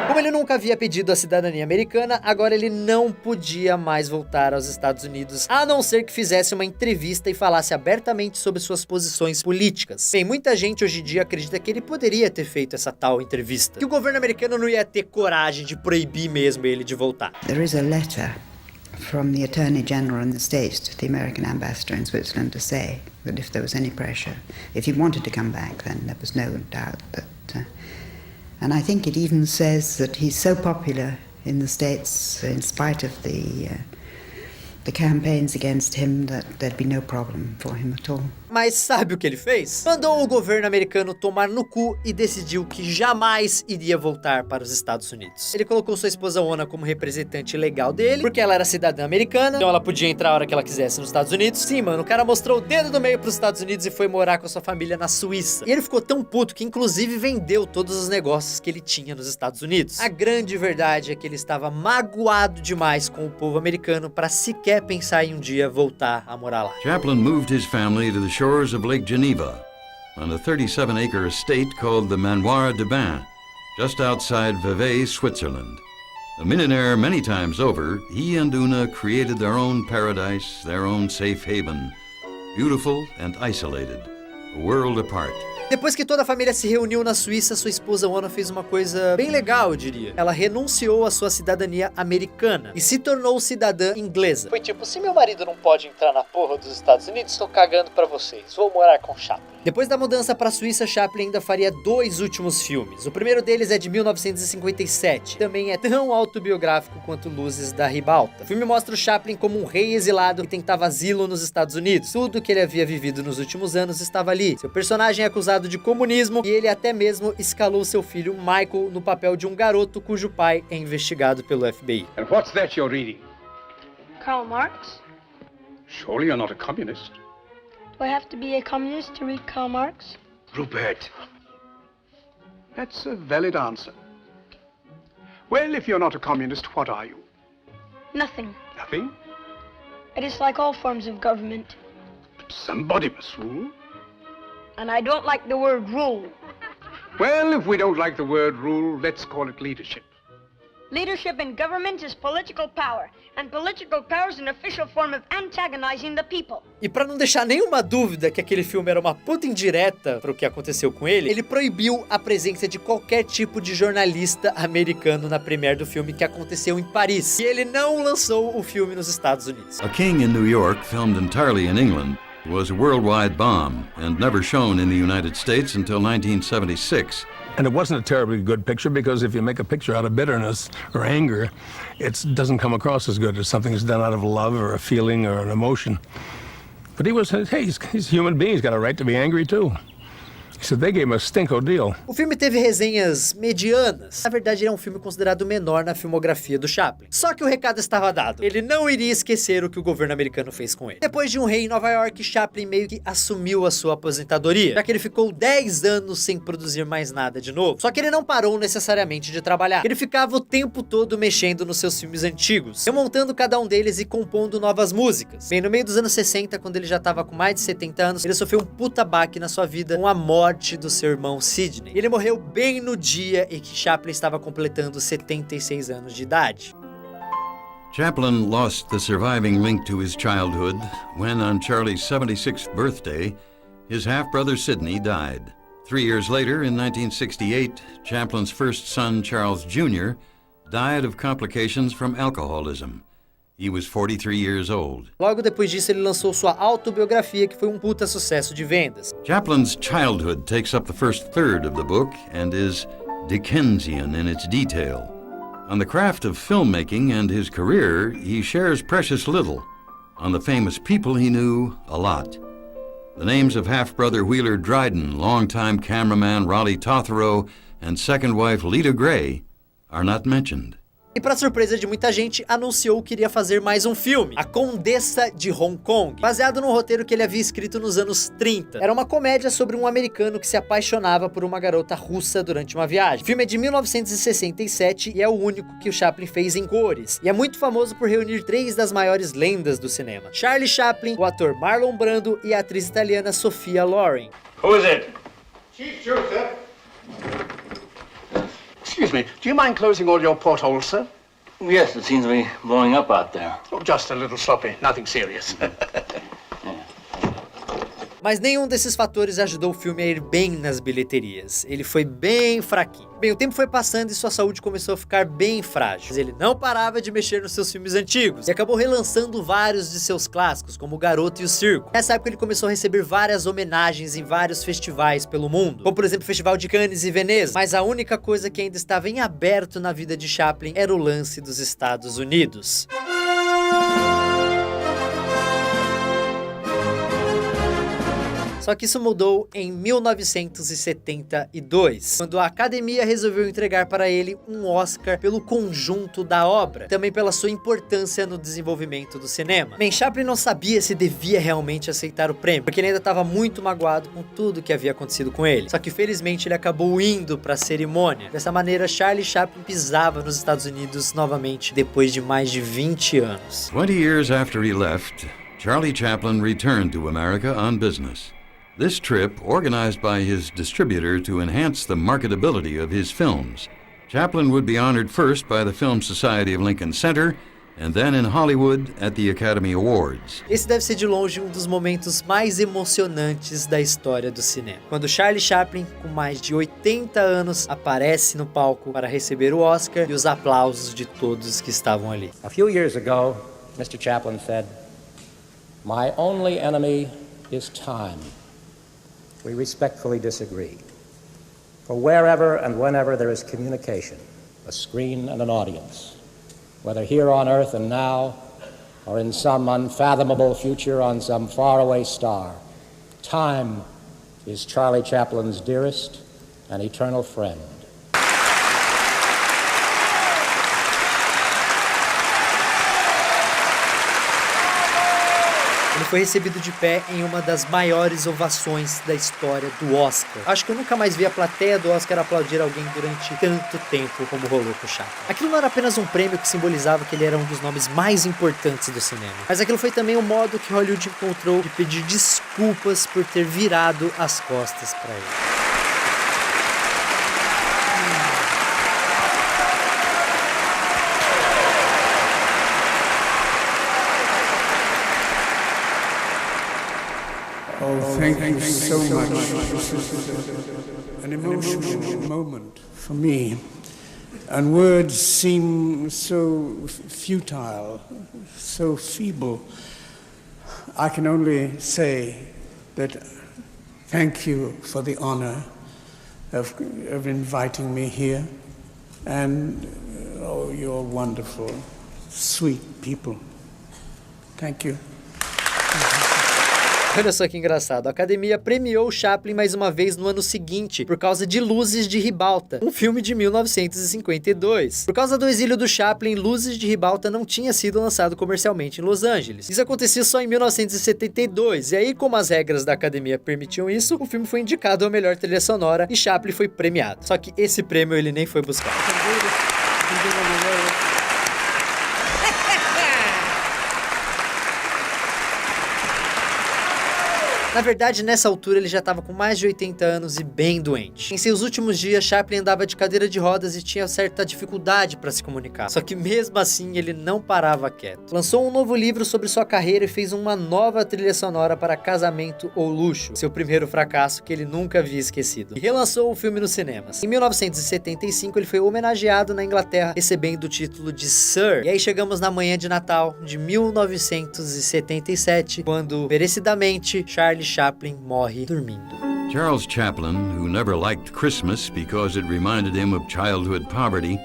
Como ele nunca havia pedido a cidadania americana, agora ele não podia mais voltar aos Estados Unidos, a não ser que fizesse uma entrevista e falasse abertamente sobre suas posições políticas. Bem, muita gente hoje em dia acredita que ele poderia ter feito essa tal entrevista, que o governo americano não ia ter coragem de proibir mesmo ele de voltar. There is a letter from the Attorney General in the States to the American ambassador in Switzerland to say that if there was any pressure, if he wanted to come back, then there was no doubt that and I think it even says that he's so popular in the States, in spite of the campaigns against him, that there'd be no problem for him at all. Mas sabe o que ele fez? Mandou o governo americano tomar no cu e decidiu que jamais iria voltar para os Estados Unidos. Ele colocou sua esposa Ona como representante legal dele, porque ela era cidadã americana, então ela podia entrar a hora que ela quisesse nos Estados Unidos. Sim, mano, o cara mostrou o dedo do meio para os Estados Unidos e foi morar com a sua família na Suíça. E ele ficou tão puto que inclusive vendeu todos os negócios que ele tinha nos Estados Unidos. A grande verdade é que ele estava magoado demais com o povo americano para sequer pensar em um dia voltar a morar lá. Chaplin moved his family to the shores of Lake Geneva on a 37-acre estate called the Manoir de Bain, just outside Vevey, Switzerland. A millionaire many times over, he and Una created their own paradise, their own safe haven, beautiful and isolated, a world apart. Depois que toda a família se reuniu na Suíça, sua esposa Ona fez uma coisa bem legal, eu diria. Ela renunciou à sua cidadania americana e se tornou cidadã inglesa. Foi tipo, se meu marido não pode entrar na porra dos Estados Unidos, tô cagando pra vocês, vou morar com Chaplin. Depois da mudança para a Suíça, Chaplin ainda faria 2 últimos filmes. O primeiro deles é de 1957. Também é tão autobiográfico quanto Luzes da Ribalta. O filme mostra o Chaplin como um rei exilado que tentava asilo nos Estados Unidos. Tudo que ele havia vivido nos últimos anos estava ali. Seu personagem é acusado de comunismo e ele até mesmo escalou seu filho Michael no papel de um garoto cujo pai é investigado pelo FBI. And what's that you're reading? Karl Marx? Surely you're not a communist. Do I have to be a communist to read Karl Marx? Rupert. That's a valid answer. Well, if you're not a communist, what are you? Nothing. Nothing? I dislike all forms of government. But somebody must rule. And I don't like the word rule. Well, if we don't like the word rule, let's call it leadership. Leadership in government is political power, and political power is an official form of antagonizing the people. E pra não deixar nenhuma dúvida que aquele filme era uma puta indireta pro que aconteceu com ele proibiu a presença de qualquer tipo de jornalista americano na premiere do filme que aconteceu em Paris. E ele não lançou o filme nos Estados Unidos. A King in New York, filmed entirely in England, was a worldwide bomb and never shown in the United States until 1976. And it wasn't a terribly good picture because if you make a picture out of bitterness or anger, it doesn't come across as good as something that's done out of love or a feeling or an emotion. But he's a human being. He's got a right to be angry too. So they gave him a stinko deal. O filme teve resenhas medianas. Na verdade, ele é um filme considerado menor na filmografia do Chaplin. Só que o recado estava dado. Ele não iria esquecer o que o governo americano fez com ele. Depois de um rei em Nova York, Chaplin meio que assumiu a sua aposentadoria, já que ele ficou 10 anos sem produzir mais nada de novo. Só que ele não parou necessariamente de trabalhar. Ele ficava o tempo todo mexendo nos seus filmes antigos, remontando cada um deles e compondo novas músicas. Bem, no meio dos anos 60, quando ele já estava com mais de 70 anos, ele sofreu um puta baque na sua vida com a morte do seu irmão Sidney. Ele morreu bem no dia em que Chaplin estava completando 76 anos de idade. Chaplin lost the surviving link to his childhood when, on Charlie's 76th birthday, his half-brother Sidney died. 3 years later, in 1968, Chaplin's first son, Charles Jr., died of complications from alcoholism. He was 43 years old. Logo depois disso, ele lançou sua autobiografia, que foi um puta sucesso de vendas. Chaplin's childhood takes up the first third of the book and is Dickensian in its detail. On the craft of filmmaking and his career, he shares precious little. On the famous people he knew, a lot. The names of half-brother Wheeler Dryden, longtime cameraman Raleigh Totherow, and second wife Lita Gray are not mentioned. E para surpresa de muita gente, anunciou que iria fazer mais um filme, A Condessa de Hong Kong, baseado num roteiro que ele havia escrito nos anos 30. Era uma comédia sobre um americano que se apaixonava por uma garota russa durante uma viagem. O filme é de 1967 e é o único que o Chaplin fez em cores. E é muito famoso por reunir 3 das maiores lendas do cinema: Charlie Chaplin, o ator Marlon Brando e a atriz italiana Sophia Loren. Who is it? Chief Joseph. Excuse me, do you mind closing all your portholes, sir? Yes, it seems to be blowing up out there. Oh, just a little sloppy, nothing serious. Mas nenhum desses fatores ajudou o filme a ir bem nas bilheterias. Ele foi bem fraquinho. Bem, o tempo foi passando e sua saúde começou a ficar bem frágil. Mas ele não parava de mexer nos seus filmes antigos e acabou relançando vários de seus clássicos, como O Garoto e o Circo. Nessa época ele começou a receber várias homenagens em vários festivais pelo mundo, como por exemplo o Festival de Cannes e Veneza. Mas a única coisa que ainda estava em aberto na vida de Chaplin era o lance dos Estados Unidos. Só que isso mudou em 1972, quando a Academia resolveu entregar para ele um Oscar pelo conjunto da obra, também pela sua importância no desenvolvimento do cinema. Bem, Chaplin não sabia se devia realmente aceitar o prêmio, porque ele ainda estava muito magoado com tudo que havia acontecido com ele. Só que felizmente ele acabou indo para a cerimônia. Dessa maneira, Charlie Chaplin pisava nos Estados Unidos novamente depois de mais de 20 anos. 20 years after he left, Charlie Chaplin returned to America on business. This trip, organized by his distributor to enhance the marketability of his films. Chaplin would be honored first by the Film Society of Lincoln Center, and then in Hollywood at the Academy Awards. Esse deve ser de longe um dos momentos mais emocionantes da história do cinema. Quando Charlie Chaplin, com mais de 80 anos, aparece no palco para receber o Oscar e os aplausos de todos que estavam ali. A few years ago, Mr. Chaplin said, "My only enemy is time." We respectfully disagree. For wherever and whenever there is communication, a screen and an audience, whether here on Earth and now, or in some unfathomable future on some faraway star, time is Charlie Chaplin's dearest and eternal friend. Ele foi recebido de pé em uma das maiores ovações da história do Oscar. Acho que eu nunca mais vi a plateia do Oscar aplaudir alguém durante tanto tempo como rolou com o Chaplin. Aquilo não era apenas um prêmio que simbolizava que ele era um dos nomes mais importantes do cinema, mas aquilo foi também o modo que Hollywood encontrou de pedir desculpas por ter virado as costas para ele. thank you so much. This is an emotional moment for me. And words seem so futile, so feeble. I can only say that thank you for the honor of inviting me here. And, oh, you're wonderful, sweet people. Thank you. Olha só que engraçado, a Academia premiou Chaplin mais uma vez no ano seguinte, por causa de Luzes de Ribalta, um filme de 1952. Por causa do exílio do Chaplin, Luzes de Ribalta não tinha sido lançado comercialmente em Los Angeles. Isso acontecia só em 1972, e aí, como as regras da Academia permitiam isso, o filme foi indicado ao melhor trilha sonora e Chaplin foi premiado. Só que esse prêmio ele nem foi buscar. Na verdade, nessa altura ele já estava com mais de 80 anos e bem doente. Em seus últimos dias, Chaplin andava de cadeira de rodas e tinha certa dificuldade para se comunicar. Só que mesmo assim, ele não parava quieto. Lançou um novo livro sobre sua carreira e fez uma nova trilha sonora para Casamento ou Luxo, seu primeiro fracasso que ele nunca havia esquecido. E relançou o filme nos cinemas. Em 1975, ele foi homenageado na Inglaterra, recebendo o título de Sir. E aí chegamos na manhã de Natal de 1977, quando, merecidamente, Charlie Chaplin morre dormindo. Charles Chaplin, who never liked Christmas because it reminded him of childhood poverty,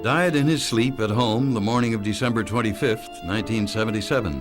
died in his sleep at home the morning of December 25th, 1977.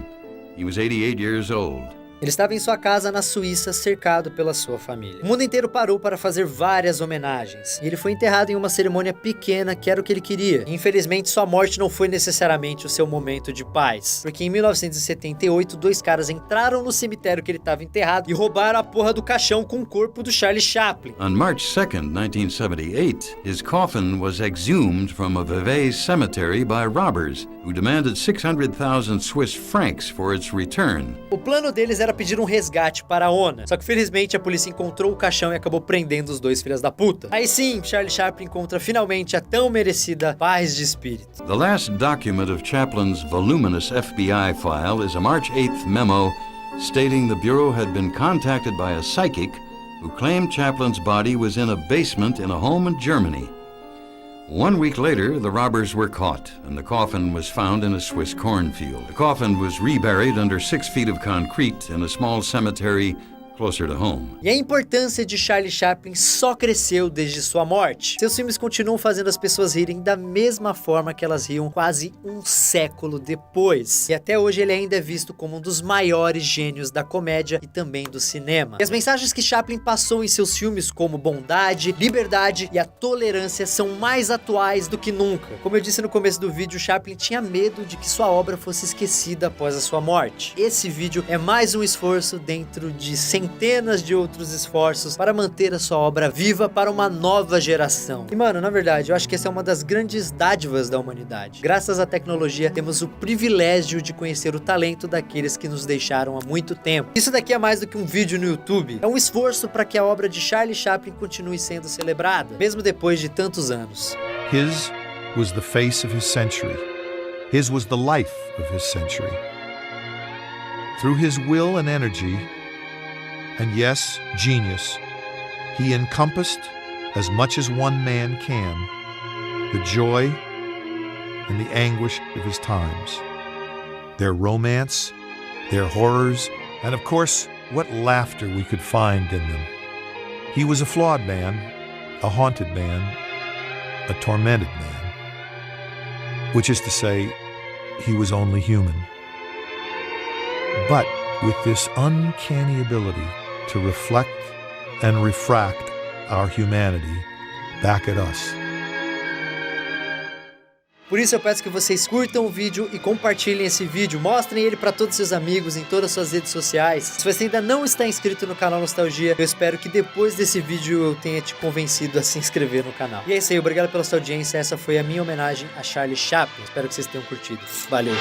He was 88 years old. Ele estava em sua casa na Suíça, cercado pela sua família. O mundo inteiro parou para fazer várias homenagens, e ele foi enterrado em uma cerimônia pequena, que era o que ele queria. E, infelizmente, sua morte não foi necessariamente o seu momento de paz, porque em 1978, dois caras entraram no cemitério que ele estava enterrado e roubaram a porra do caixão com o corpo do Charlie Chaplin. On March 2nd, 1978, his coffin was exhumed from a Vevey cemetery by robbers who demanded 600,000 Swiss francs for its return. O plano deles era pedir um resgate para a ONA, só que felizmente a polícia encontrou o caixão e acabou prendendo os dois filhos da puta. Aí sim, Charlie Chaplin encontra finalmente a tão merecida paz de espírito. The last document of Chaplin's voluminous FBI file is a March 8th memo stating the Bureau had been contacted by a psychic who claimed Chaplin's body was in a basement in a home in Germany. 1 week later, the robbers were caught, and the coffin was found in a Swiss cornfield. The coffin was reburied under 6 feet of concrete in a small cemetery closer to home. E a importância de Charlie Chaplin só cresceu desde sua morte. Seus filmes continuam fazendo as pessoas rirem da mesma forma que elas riam quase um século depois. E até hoje ele ainda é visto como um dos maiores gênios da comédia e também do cinema. E as mensagens que Chaplin passou em seus filmes, como bondade, liberdade e a tolerância, são mais atuais do que nunca. Como eu disse no começo do vídeo, Chaplin tinha medo de que sua obra fosse esquecida após a sua morte. Esse vídeo é mais um esforço dentro de centenas de outros esforços para manter a sua obra viva para uma nova geração. E mano, na verdade, eu acho que essa é uma das grandes dádivas da humanidade. Graças à tecnologia, temos o privilégio de conhecer o talento daqueles que nos deixaram há muito tempo. Isso daqui é mais do que um vídeo no YouTube. É um esforço para que a obra de Charlie Chaplin continue sendo celebrada, mesmo depois de tantos anos. His was the face of his century. His was the life of his century. Through his will and energy, and yes, genius, he encompassed, as much as one man can, the joy and the anguish of his times, their romance, their horrors, and of course, what laughter we could find in them. He was a flawed man, a haunted man, a tormented man, which is to say, he was only human. But with this uncanny ability to reflect and refract our humanity back at us. Por isso eu peço que vocês curtam o vídeo e compartilhem esse vídeo, mostrem ele para todos os seus amigos em todas as suas redes sociais. Se você ainda não está inscrito no canal Nostalgia, eu espero que depois desse vídeo eu tenha te convencido a se inscrever no canal. E é isso aí, obrigado pela sua audiência, essa foi a minha homenagem a Charlie Chaplin, espero que vocês tenham curtido. Valeu!